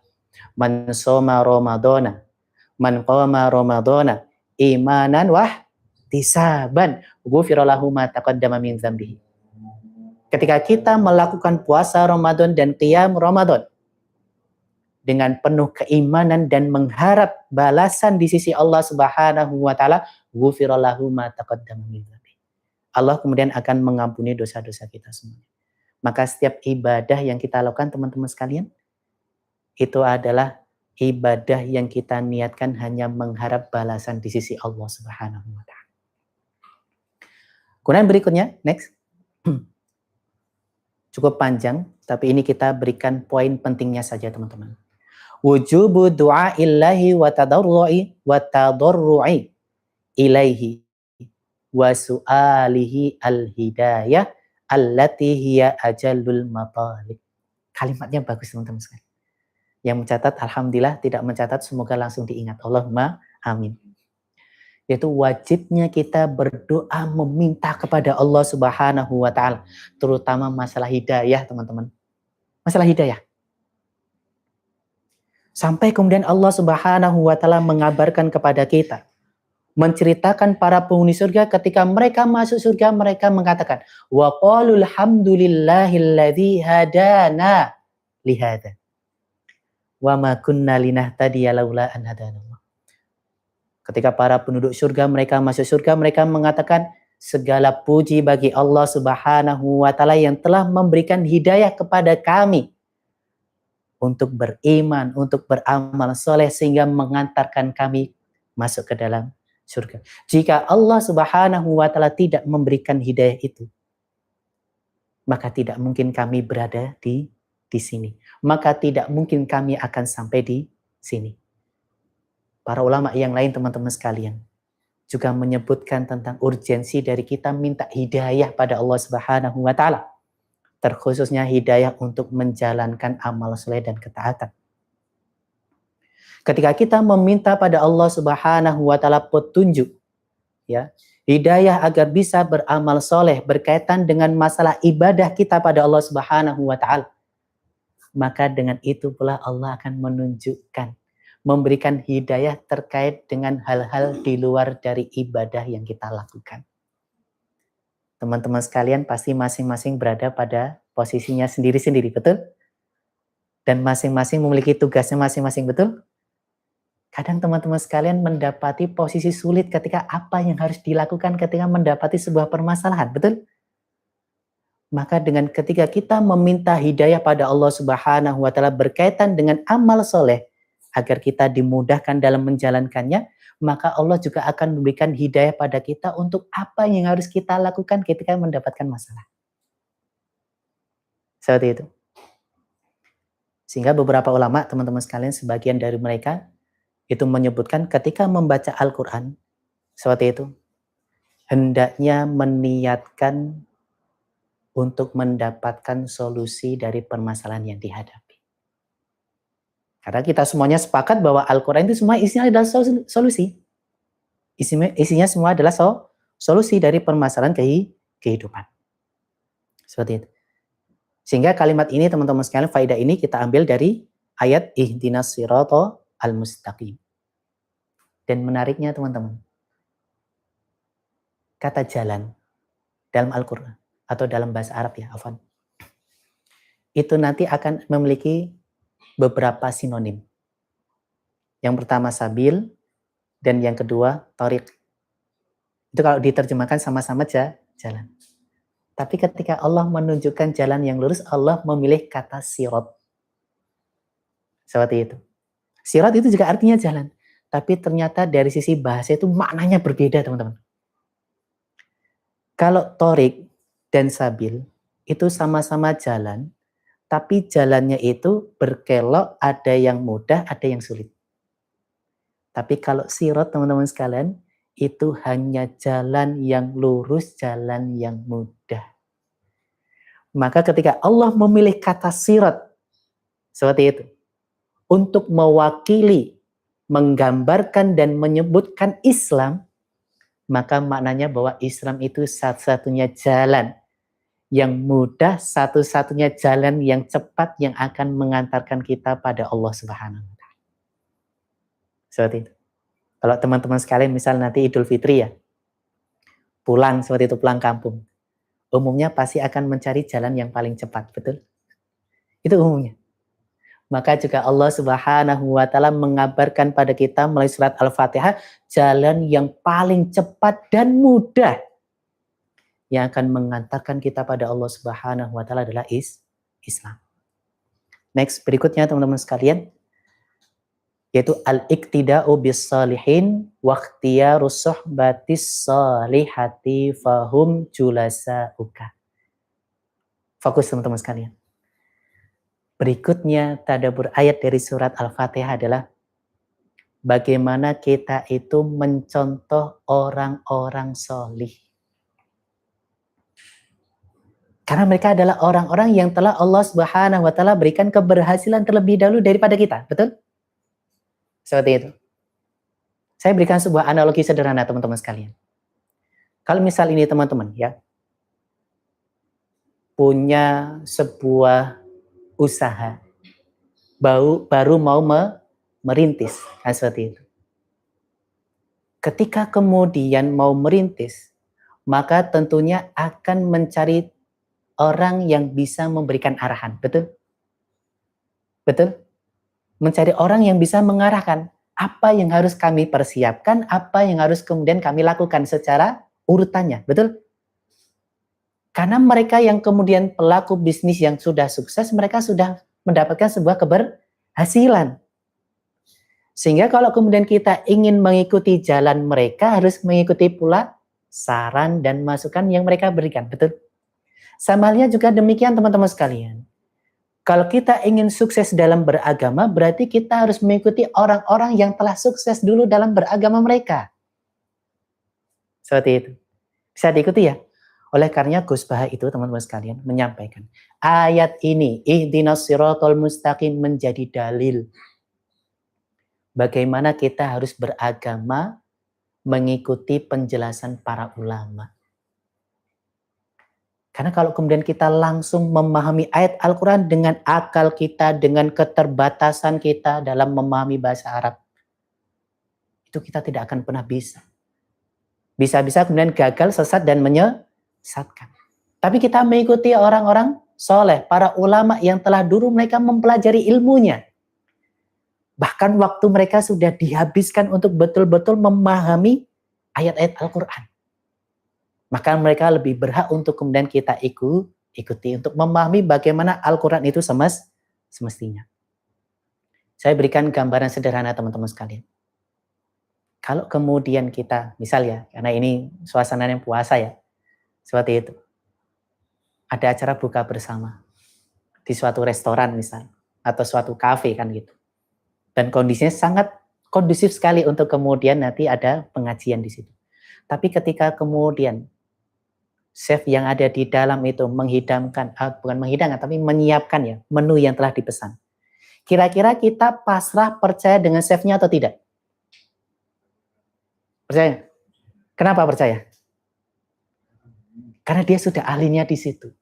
man soma Ramadana, man qama Ramadana, imanan wah tisaban, ghufira lahu ma taqaddama min dzambihi. Ketika kita melakukan puasa Ramadan dan qiyam Ramadan dengan penuh keimanan dan mengharap balasan di sisi Allah Subhanahu wa ta'ala, ghufira lahu ma taqaddama min dzambihi. Allah kemudian akan mengampuni dosa-dosa kita semua. Maka setiap ibadah yang kita lakukan teman-teman sekalian, itu adalah ibadah yang kita niatkan hanya mengharap balasan di sisi Allah Subhanahu wa ta'ala. Kemudian berikutnya, next. Cukup panjang, tapi ini kita berikan poin pentingnya saja teman-teman. Wujubu du'a illahi wa tadarru'i ilaihi wa su'alihi al-hidayah allati hiya ajallul matalib. Kalimatnya bagus teman-teman sekalian. Yang mencatat alhamdulillah, tidak mencatat semoga langsung diingat. Allahumma amin. Yaitu wajibnya kita berdoa meminta kepada Allah Subhanahu wa ta'ala, terutama masalah hidayah teman-teman. Masalah hidayah. Sampai kemudian Allah Subhanahu wa ta'ala mengabarkan kepada kita, menceritakan para penghuni surga ketika mereka masuk surga, mereka mengatakan, wa qalul hamdulillahilladzi hadana lihada wa ma kunna linahtadiya laula an hadanallah. Ketika para penduduk surga mereka masuk surga, mereka mengatakan segala puji bagi Allah Subhanahu wa taala yang telah memberikan hidayah kepada kami untuk beriman, untuk beramal soleh sehingga mengantarkan kami masuk ke dalam surga. Jika Allah Subhanahu wa taala tidak memberikan hidayah itu, maka tidak mungkin kami berada di sini. Maka tidak mungkin kami akan sampai di sini. Para ulama yang lain teman-teman sekalian juga menyebutkan tentang urgensi dari kita minta hidayah pada Allah Subhanahu wa taala. Terkhususnya hidayah untuk menjalankan amal soleh dan ketaatan. Ketika kita meminta pada Allah Subhanahu wa taala petunjuk, ya, hidayah agar bisa beramal soleh berkaitan dengan masalah ibadah kita pada Allah Subhanahu wa taala, maka dengan itu pula Allah akan menunjukkan, memberikan hidayah terkait dengan hal-hal di luar dari ibadah yang kita lakukan. Teman-teman sekalian pasti masing-masing berada pada posisinya sendiri-sendiri, betul? Dan masing-masing memiliki tugasnya masing-masing, betul? Kadang teman-teman sekalian mendapati posisi sulit ketika apa yang harus dilakukan ketika mendapati sebuah permasalahan, betul? Maka dengan ketika kita meminta hidayah pada Allah Subhanahu wa taala berkaitan dengan amal soleh, agar kita dimudahkan dalam menjalankannya, maka Allah juga akan memberikan hidayah pada kita untuk apa yang harus kita lakukan ketika mendapatkan masalah. Seperti itu. Sehingga beberapa ulama, teman-teman sekalian, sebagian dari mereka itu menyebutkan ketika membaca Al-Quran, seperti itu, hendaknya meniatkan untuk mendapatkan solusi dari permasalahan yang dihadapi. Karena kita semuanya sepakat bahwa Al-Quran itu semua isinya adalah solusi. Isinya semua adalah solusi dari permasalahan kehidupan. Seperti itu. Sehingga kalimat ini teman-teman sekalian, faedah ini kita ambil dari ayat ihdinas siratal al-mustaqim. Dan menariknya teman-teman, kata jalan dalam Al-Quran atau dalam bahasa Arab ya, afwan, itu nanti akan memiliki beberapa sinonim. Yang pertama sabil dan yang kedua thariq. Itu kalau diterjemahkan sama-sama jalan. Tapi ketika Allah menunjukkan jalan yang lurus, Allah memilih kata sirat. Seperti itu. Sirat itu juga artinya jalan. Tapi ternyata dari sisi bahasa itu maknanya berbeda, teman-teman. Kalau thariq dan sabil itu sama-sama jalan, tapi jalannya itu berkelok, ada yang mudah, ada yang sulit. Tapi kalau sirat, teman-teman sekalian, itu hanya jalan yang lurus, jalan yang mudah. Maka ketika Allah memilih kata sirat, seperti itu, untuk mewakili, menggambarkan dan menyebutkan Islam, maka maknanya bahwa Islam itu satu-satunya jalan yang mudah, satu-satunya jalan yang cepat yang akan mengantarkan kita pada Allah Subhanahu wa taala. Seperti itu. Kalau teman-teman sekalian misal nanti Idul Fitri ya, pulang seperti itu, pulang kampung. Umumnya pasti akan mencari jalan yang paling cepat, betul? Itu umumnya. Maka juga Allah Subhanahu wa taala mengabarkan pada kita melalui surat Al-Fatihah jalan yang paling cepat dan mudah yang akan mengantarkan kita pada Allah Subhanahu wa taala adalah Islam. Next, berikutnya teman-teman sekalian, yaitu al-iqtida'u bis-salihin wa ikhtiyarus suhbatis salihati fahum julasa'uka. Fokus teman-teman sekalian. Berikutnya tadabbur ayat dari surat Al-Fatihah adalah bagaimana kita itu mencontoh orang-orang solih. Karena mereka adalah orang-orang yang telah Allah Subhanahu wa taala berikan keberhasilan terlebih dahulu daripada kita, betul? Seperti itu. Saya berikan sebuah analogi sederhana teman-teman sekalian. Kalau misal ini teman-teman ya, punya sebuah usaha, baru mau merintis, kan seperti itu. Ketika kemudian mau merintis, maka tentunya akan mencari orang yang bisa memberikan arahan, betul? Betul? Mencari orang yang bisa mengarahkan. apa yang harus kami persiapkan, apa yang harus kemudian kami lakukan secara urutannya, betul? Karena mereka yang kemudian pelaku bisnis yang sudah sukses, mereka sudah mendapatkan sebuah keberhasilan. Sehingga kalau kemudian kita ingin mengikuti jalan mereka, harus mengikuti pula saran dan masukan yang mereka berikan, betul? Sama halnya juga demikian teman-teman sekalian. Kalau kita ingin sukses dalam beragama, berarti kita harus mengikuti orang-orang yang telah sukses dulu dalam beragama mereka. Seperti itu. Bisa diikuti ya? Oleh karenanya Gus Baha itu teman-teman sekalian menyampaikan, ayat ini, ihdinas siratal mustaqim, menjadi dalil bagaimana kita harus beragama mengikuti penjelasan para ulama. Karena kalau kemudian kita langsung memahami ayat Al-Quran dengan akal kita, dengan keterbatasan kita dalam memahami bahasa Arab, itu kita tidak akan pernah bisa. Bisa-bisa kemudian gagal, sesat, dan menyesatkan. Tapi kita mengikuti orang-orang soleh, para ulama yang telah dulu mereka mempelajari ilmunya. Bahkan waktu mereka sudah dihabiskan untuk betul-betul memahami ayat-ayat Al-Quran. Maka mereka lebih berhak untuk kemudian kita ikuti untuk memahami bagaimana Al-Quran itu semestinya. Saya berikan gambaran sederhana teman-teman sekalian. Kalau kemudian kita, misal ya, karena ini suasananya puasa ya, seperti itu. Ada acara buka bersama di suatu restoran misal, atau suatu kafe kan gitu. Dan kondisinya sangat kondusif sekali untuk kemudian nanti ada pengajian di situ. Tapi ketika kemudian chef yang ada di dalam itu menghidangkan, bukan menghidangkan, tapi menyiapkan ya menu yang telah dipesan. Kira-kira kita pasrah percaya dengan chefnya atau tidak? Percaya? Kenapa percaya? Karena dia sudah ahlinya di situ.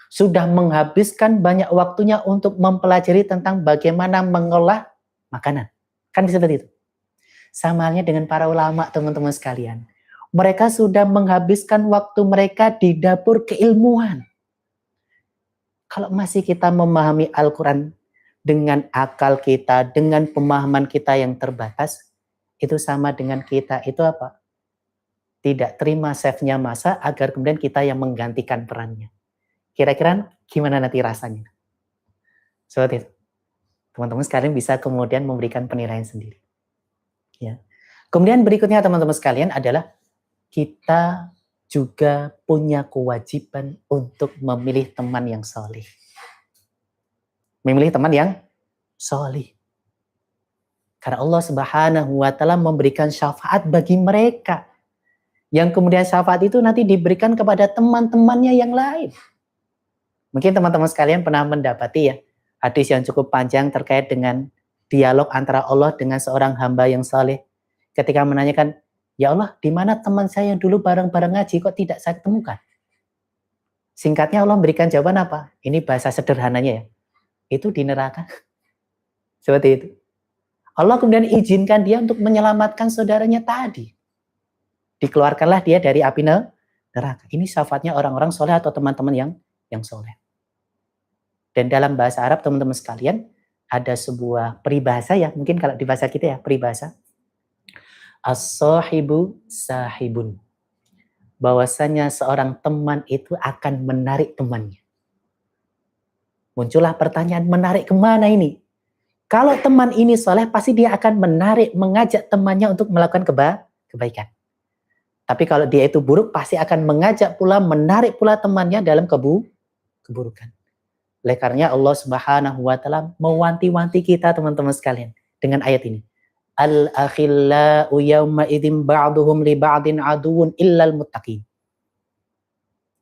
Sudah menghabiskan banyak waktunya untuk mempelajari tentang bagaimana mengolah makanan. Kan seperti itu. Sama halnya dengan para ulama teman-teman sekalian. Mereka sudah menghabiskan waktu mereka di dapur keilmuan. Kalau masih kita memahami Al-Quran dengan akal kita, dengan pemahaman kita yang terbatas, itu sama dengan kita itu apa? Tidak terima chefnya masa agar kemudian kita yang menggantikan perannya. Kira-kira gimana nanti rasanya? Seperti itu. Teman-teman sekalian bisa kemudian memberikan penilaian sendiri. Ya. Kemudian berikutnya teman-teman sekalian adalah kita juga punya kewajiban untuk memilih teman yang soleh. Memilih teman yang soleh. Karena Allah Subhanahu wa Ta'ala memberikan syafaat bagi mereka. Yang kemudian syafaat itu nanti diberikan kepada teman-temannya yang lain. Mungkin teman-teman sekalian pernah mendapati ya, hadis yang cukup panjang terkait dengan dialog antara Allah dengan seorang hamba yang soleh. Ketika menanyakan, ya Allah, di mana teman saya yang dulu bareng-bareng ngaji kok tidak saya temukan? Singkatnya Allah memberikan jawaban apa? Ini bahasa sederhananya ya. Itu di neraka. Seperti itu. Allah kemudian izinkan dia untuk menyelamatkan saudaranya tadi. Dikeluarkanlah dia dari api neraka. Ini syafaatnya orang-orang soleh atau teman-teman yang soleh. Dan dalam bahasa Arab teman-teman sekalian, ada sebuah peribahasa ya, mungkin kalau di bahasa kita ya, peribahasa. As-sahibu sahibun. Bahwasanya seorang teman itu akan menarik temannya. Muncullah pertanyaan, menarik kemana ini? Kalau teman ini soleh, pasti dia akan menarik, mengajak temannya untuk melakukan kebaikan. Tapi kalau dia itu buruk, pasti akan mengajak pula, menarik pula temannya dalam keburukan. Oleh karenanya Allah Subhanahu wa Ta'ala mewanti-wanti kita teman-teman sekalian dengan ayat ini. Al-akhillau yawma idzin ba'duhum li ba'din aduwwun illal muttaqin.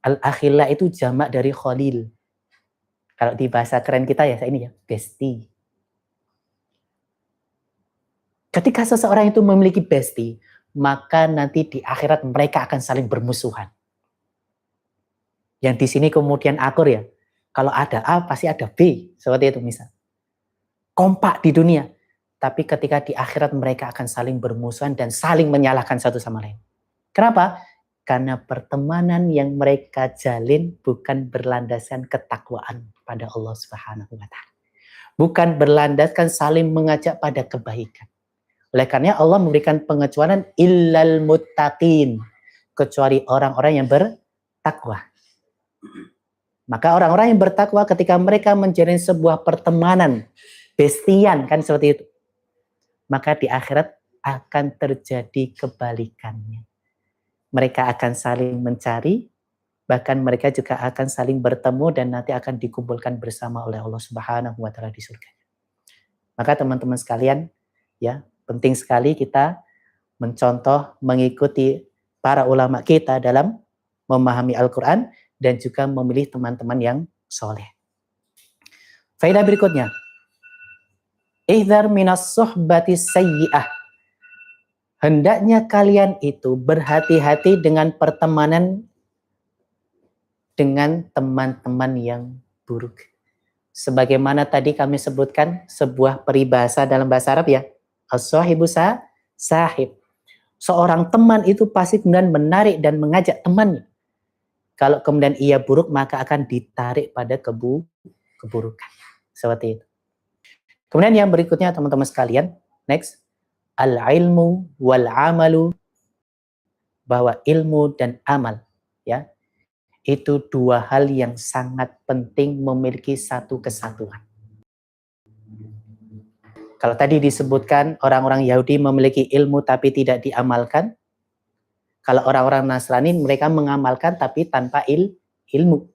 Al-akhilla itu jamak dari khalil. Kalau di bahasa keren kita ya, ini ya, bestie. Ketika seseorang itu memiliki bestie, maka nanti di akhirat mereka akan saling bermusuhan. Yang di sini kemudian akur ya, kalau ada A pasti ada B, seperti itu misal. Kompak di dunia, tapi ketika di akhirat mereka akan saling bermusuhan dan saling menyalahkan satu sama lain. Kenapa? Karena pertemanan yang mereka jalin bukan berlandaskan ketakwaan pada Allah Subhanahu wa Ta'ala. Bukan berlandaskan saling mengajak pada kebaikan. Oleh karena Allah memberikan pengecualian illal muttaqin, kecuali orang-orang yang bertakwa. Maka orang-orang yang bertakwa ketika mereka menjalin sebuah pertemanan bestian kan seperti itu, maka di akhirat akan terjadi kebalikannya. Mereka akan saling mencari, bahkan mereka juga akan saling bertemu dan nanti akan dikumpulkan bersama oleh Allah Subhanahu wa taala di surga. Maka teman-teman sekalian, ya, penting sekali kita mencontoh, mengikuti para ulama kita dalam memahami Al-Qur'an dan juga memilih teman-teman yang soleh. Faedah berikutnya, ihdhar minas suhbati sayyi'ah. Hendaknya kalian itu berhati-hati dengan pertemanan dengan teman-teman yang buruk. Sebagaimana tadi kami sebutkan sebuah peribahasa dalam bahasa Arab ya, as-sahibu sahib. Seorang teman itu pasti kemudian menarik dan mengajak temannya. Kalau kemudian ia buruk, maka akan ditarik pada keburukan. Seperti itu. Kemudian yang berikutnya teman-teman sekalian, next, al-ilmu wal-amalu, bahwa ilmu dan amal, ya, itu dua hal yang sangat penting memiliki satu kesatuan. Kalau tadi disebutkan orang-orang Yahudi memiliki ilmu tapi tidak diamalkan, kalau orang-orang Nasrani mereka mengamalkan tapi tanpa ilmu.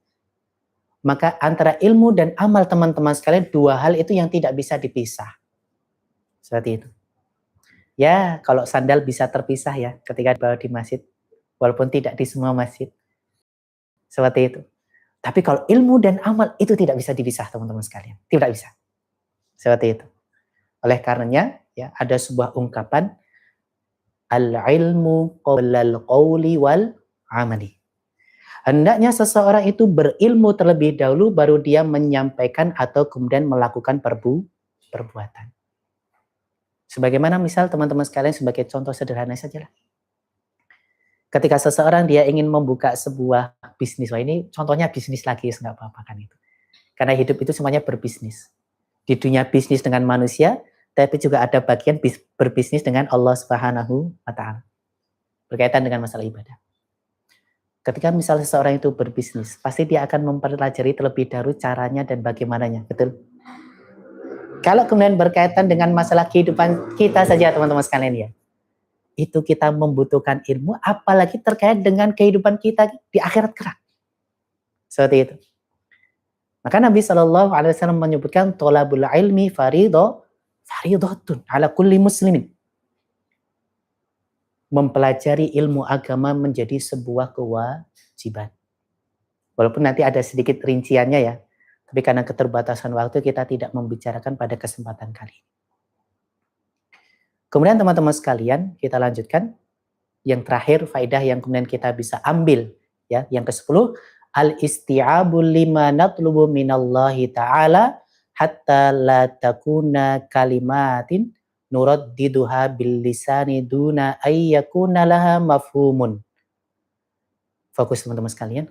Maka antara ilmu dan amal teman-teman sekalian, dua hal itu yang tidak bisa dipisah. Seperti itu. Ya, kalau sandal bisa terpisah ya ketika dibawa di masjid, walaupun tidak di semua masjid. Seperti itu. Tapi kalau ilmu dan amal itu tidak bisa dipisah teman-teman sekalian. Tidak bisa. Seperti itu. Oleh karenanya, ya, ada sebuah ungkapan, al-ilmu qablal qawli wal amali. Hendaknya seseorang itu berilmu terlebih dahulu baru dia menyampaikan atau kemudian melakukan perbuatan. Sebagaimana misal teman-teman sekalian sebagai contoh sederhana saja lah. Ketika seseorang dia ingin membuka sebuah bisnis, wah ini contohnya bisnis lagi, nggak apa-apa kan itu. Karena hidup itu semuanya berbisnis. Di dunia bisnis dengan manusia, tapi juga ada bagian berbisnis dengan Allah Subhanahu wa taala. Berkaitan dengan masalah ibadah. Ketika misalnya seseorang itu berbisnis, pasti dia akan mempelajari terlebih dahulu caranya dan bagaimananya, betul? Kalau kemudian berkaitan dengan masalah kehidupan kita saja teman-teman sekalian ya, itu kita membutuhkan ilmu, apalagi terkait dengan kehidupan kita di akhirat kelak. Seperti itu. Maka Nabi SAW menyebutkan tolabul ilmi faridatun ala kulli muslimin. Mempelajari ilmu agama menjadi sebuah kewajiban. Walaupun nanti ada sedikit rinciannya ya, tapi karena keterbatasan waktu kita tidak membicarakan pada kesempatan kali ini. Kemudian teman-teman sekalian, kita lanjutkan. Yang terakhir, faedah yang kemudian kita bisa ambil, ya, yang ke-10, al-isti'abu lima natlubu minallahi ta'ala hatta la takuna kalimatin nuraddiduha bil lisani duna ayyakuna laha mafhumun. Fokus teman-teman sekalian.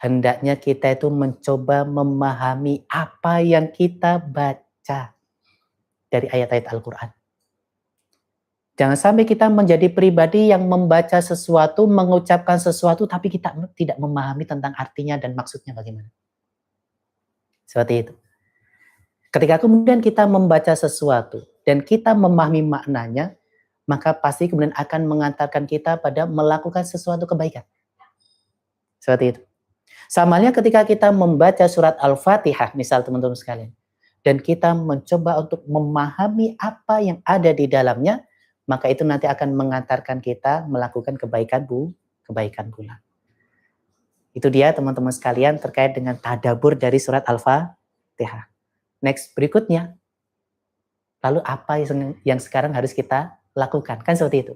Hendaknya kita itu mencoba memahami apa yang kita baca dari ayat-ayat Al-Quran. Jangan sampai kita menjadi pribadi yang membaca sesuatu, mengucapkan sesuatu, tapi kita tidak memahami tentang artinya dan maksudnya bagaimana. Seperti itu. Ketika kemudian kita membaca sesuatu dan kita memahami maknanya, maka pasti kemudian akan mengantarkan kita pada melakukan sesuatu kebaikan. Seperti itu. Sama halnya ketika kita membaca surat Al-Fatihah, misal teman-teman sekalian, dan kita mencoba untuk memahami apa yang ada di dalamnya, maka itu nanti akan mengantarkan kita melakukan kebaikan pula. Itu dia teman-teman sekalian terkait dengan tadabbur dari surat Al-Fatihah. Next, berikutnya. Lalu apa yang sekarang harus kita lakukan? Kan seperti itu.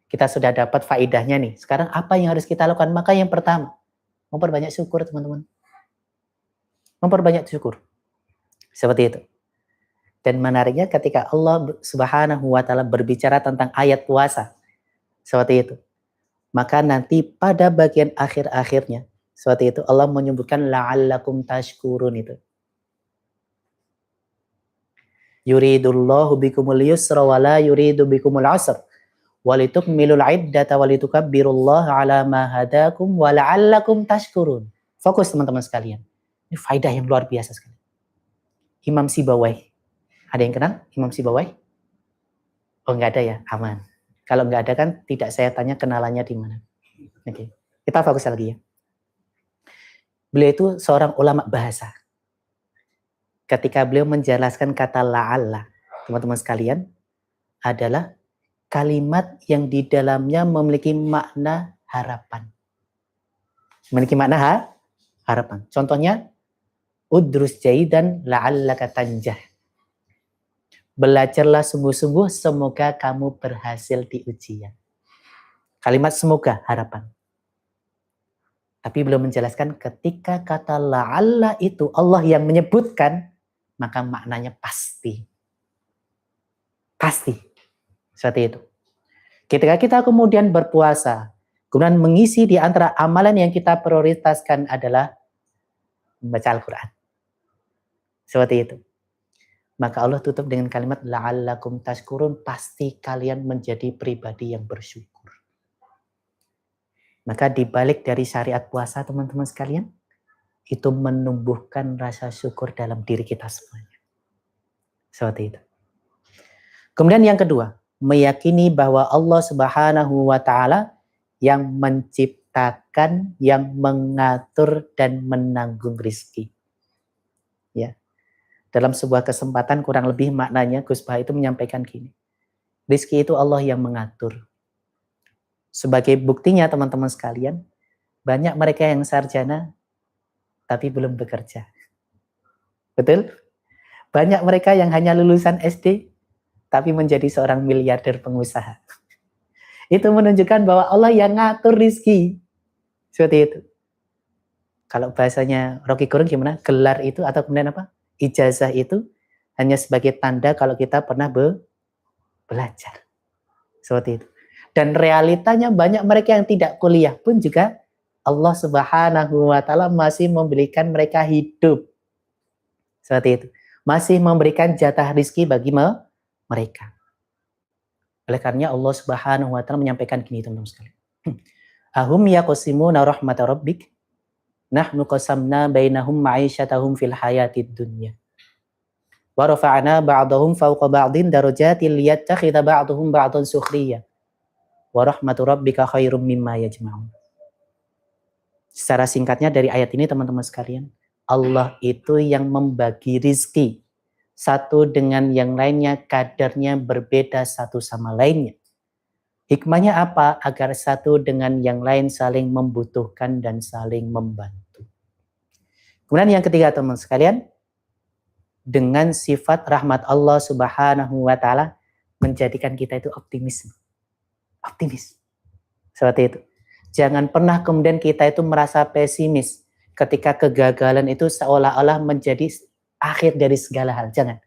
Kita sudah dapat faidahnya nih. Sekarang apa yang harus kita lakukan? Maka yang pertama, memperbanyak syukur teman-teman. Memperbanyak syukur. Seperti itu. Dan menariknya ketika Allah Subhanahu wa taala berbicara tentang ayat puasa. Seperti itu. Maka nanti pada bagian akhir-akhirnya, seperti itu Allah menyebutkan la'allakum tashkurun itu. Yuridullahu bikumul yusra wa la yuridu bikumul usra. Walitukmilul iddata walitukabbirullaha ala ma hadakum wa la'allakum tashkurun. Fokus teman-teman sekalian. Ini faedah yang luar biasa sekali. Imam Sibawai. Ada yang kenal Imam Sibawai? Oh, enggak ada ya? Aman. Kalau enggak ada kan tidak saya tanya kenalannya di mana. Oke. Kita fokus lagi ya. Beliau itu seorang ulama bahasa. Ketika beliau menjelaskan kata la'alla, teman-teman sekalian, adalah kalimat yang di dalamnya memiliki makna harapan. Memiliki makna harapan. Contohnya, udrus jaidan la'allaka tanjah. Belajarlah sungguh-sungguh, semoga kamu berhasil di ujian. Kalimat semoga, harapan. Tapi belum menjelaskan ketika kata la'alla itu Allah yang menyebutkan, maka maknanya pasti. Pasti. Seperti itu. Ketika kita kemudian berpuasa, kemudian mengisi di antara amalan yang kita prioritaskan adalah membaca Al-Quran. Seperti itu. Maka Allah tutup dengan kalimat la'allakum tashkurun, pasti kalian menjadi pribadi yang bersyukur. Maka dibalik dari syariat puasa teman-teman sekalian, itu menumbuhkan rasa syukur dalam diri kita semuanya. Seperti itu. Kemudian yang kedua, meyakini bahwa Allah Subhanahu wa Ta'ala yang menciptakan, yang mengatur dan menanggung rizki. Ya. Dalam sebuah kesempatan kurang lebih maknanya Gus Bah itu menyampaikan gini. Rizki itu Allah yang mengatur. Sebagai buktinya teman-teman sekalian, banyak mereka yang sarjana tapi belum bekerja. Betul? Banyak mereka yang hanya lulusan SD tapi menjadi seorang miliarder pengusaha. Itu menunjukkan bahwa Allah yang ngatur rizki. Seperti itu. Kalau bahasanya Rocky Gerung gimana? Gelar itu atau kemudian apa? Ijazah itu hanya sebagai tanda kalau kita pernah belajar. Seperti itu. Dan realitanya banyak mereka yang tidak kuliah pun juga Allah Subhanahu wa Ta'ala masih memberikan mereka hidup. Seperti itu. Masih memberikan jatah rizki bagi mereka. Oleh karena Allah Subhanahu wa Ta'ala menyampaikan gini teman-teman sekalian. Ahum yaqsimuna rahmata rabbik nahnu qasamna bainahum ma'isyatahum fil hayatid dunya. Wa rafa'na ba'dahum fawqa ba'din darajatil liyattakhidha ba'dahum ba'dan sukhriya. Wa rahmatu rabbika khairum mimma yajma'un. Secara singkatnya dari ayat ini teman-teman sekalian, Allah itu yang membagi rizki. Satu dengan yang lainnya kadarnya berbeda satu sama lainnya. Hikmahnya apa? Agar satu dengan yang lain saling membutuhkan dan saling membantu. Kemudian yang ketiga teman sekalian, dengan sifat rahmat Allah Subhanahu wa Ta'ala menjadikan kita itu optimis. Optimis. Seperti itu. Jangan pernah kemudian kita itu merasa pesimis ketika kegagalan itu seolah-olah menjadi akhir dari segala hal. Jangan.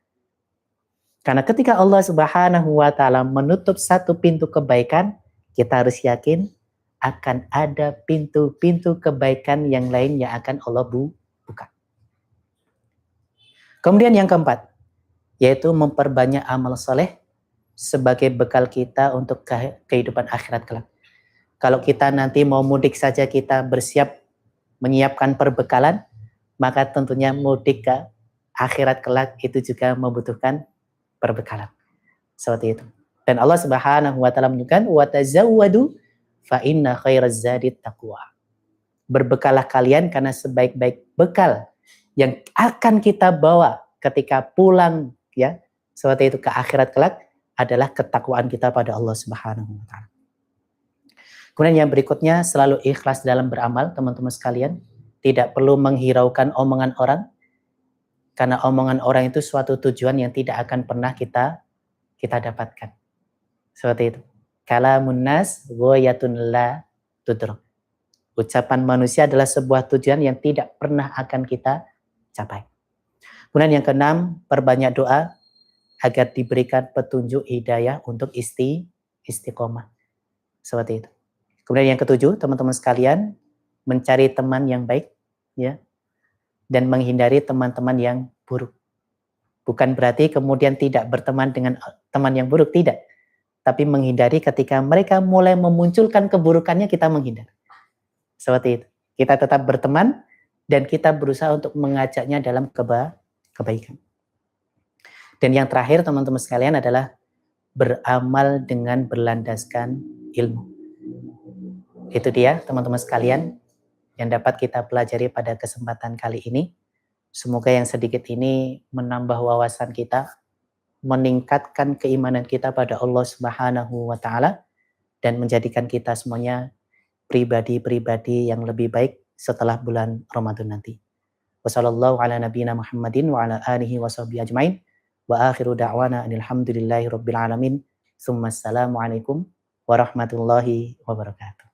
Karena ketika Allah Subhanahu wa Ta'ala menutup satu pintu kebaikan, kita harus yakin akan ada pintu-pintu kebaikan yang lain yang akan Allah buka. Kemudian yang keempat, yaitu memperbanyak amal soleh sebagai bekal kita untuk kehidupan akhirat kelak. Kalau kita nanti mau mudik saja kita bersiap menyiapkan perbekalan, maka tentunya mudik ke akhirat kelak itu juga membutuhkan perbekalan. Seperti itu. Dan Allah Subhanahu wa Ta'ala menunjukkan wa tazawwadu fa inna khairaz zadi taqwa. Berbekalah kalian karena sebaik-baik bekal yang akan kita bawa ketika pulang ya, seperti itu ke akhirat kelak adalah ketakwaan kita pada Allah Subhanahu wa Ta'ala. Kemudian yang berikutnya, selalu ikhlas dalam beramal, teman-teman sekalian. Tidak perlu menghiraukan omongan orang, karena omongan orang itu suatu tujuan yang tidak akan pernah kita dapatkan. Seperti itu. Kalamun nas ghayatun la tudrak. Ucapan manusia adalah sebuah tujuan yang tidak pernah akan kita capai. Kemudian yang keenam, perbanyak doa agar diberikan petunjuk hidayah untuk istiqomah. Seperti itu. Kemudian yang ketujuh, teman-teman sekalian, mencari teman yang baik, ya, dan menghindari teman-teman yang buruk. Bukan berarti kemudian tidak berteman dengan teman yang buruk, tidak. Tapi menghindari ketika mereka mulai memunculkan keburukannya, kita menghindar. Seperti itu. Kita tetap berteman dan kita berusaha untuk mengajaknya dalam kebaikan. Dan yang terakhir teman-teman sekalian adalah beramal dengan berlandaskan ilmu. Itu dia teman-teman sekalian yang dapat kita pelajari pada kesempatan kali ini. Semoga yang sedikit ini menambah wawasan kita, meningkatkan keimanan kita pada Allah Subhanahu wa taala dan menjadikan kita semuanya pribadi-pribadi yang lebih baik setelah bulan Ramadan nanti. Wassallallahu ala nabiyyina Muhammadin wa ala alihi washabbihi ajmain. Wa akhiru da'wana alhamdulillahi rabbil alamin. Tsumma assalamu alaikum warahmatullahi wabarakatuh.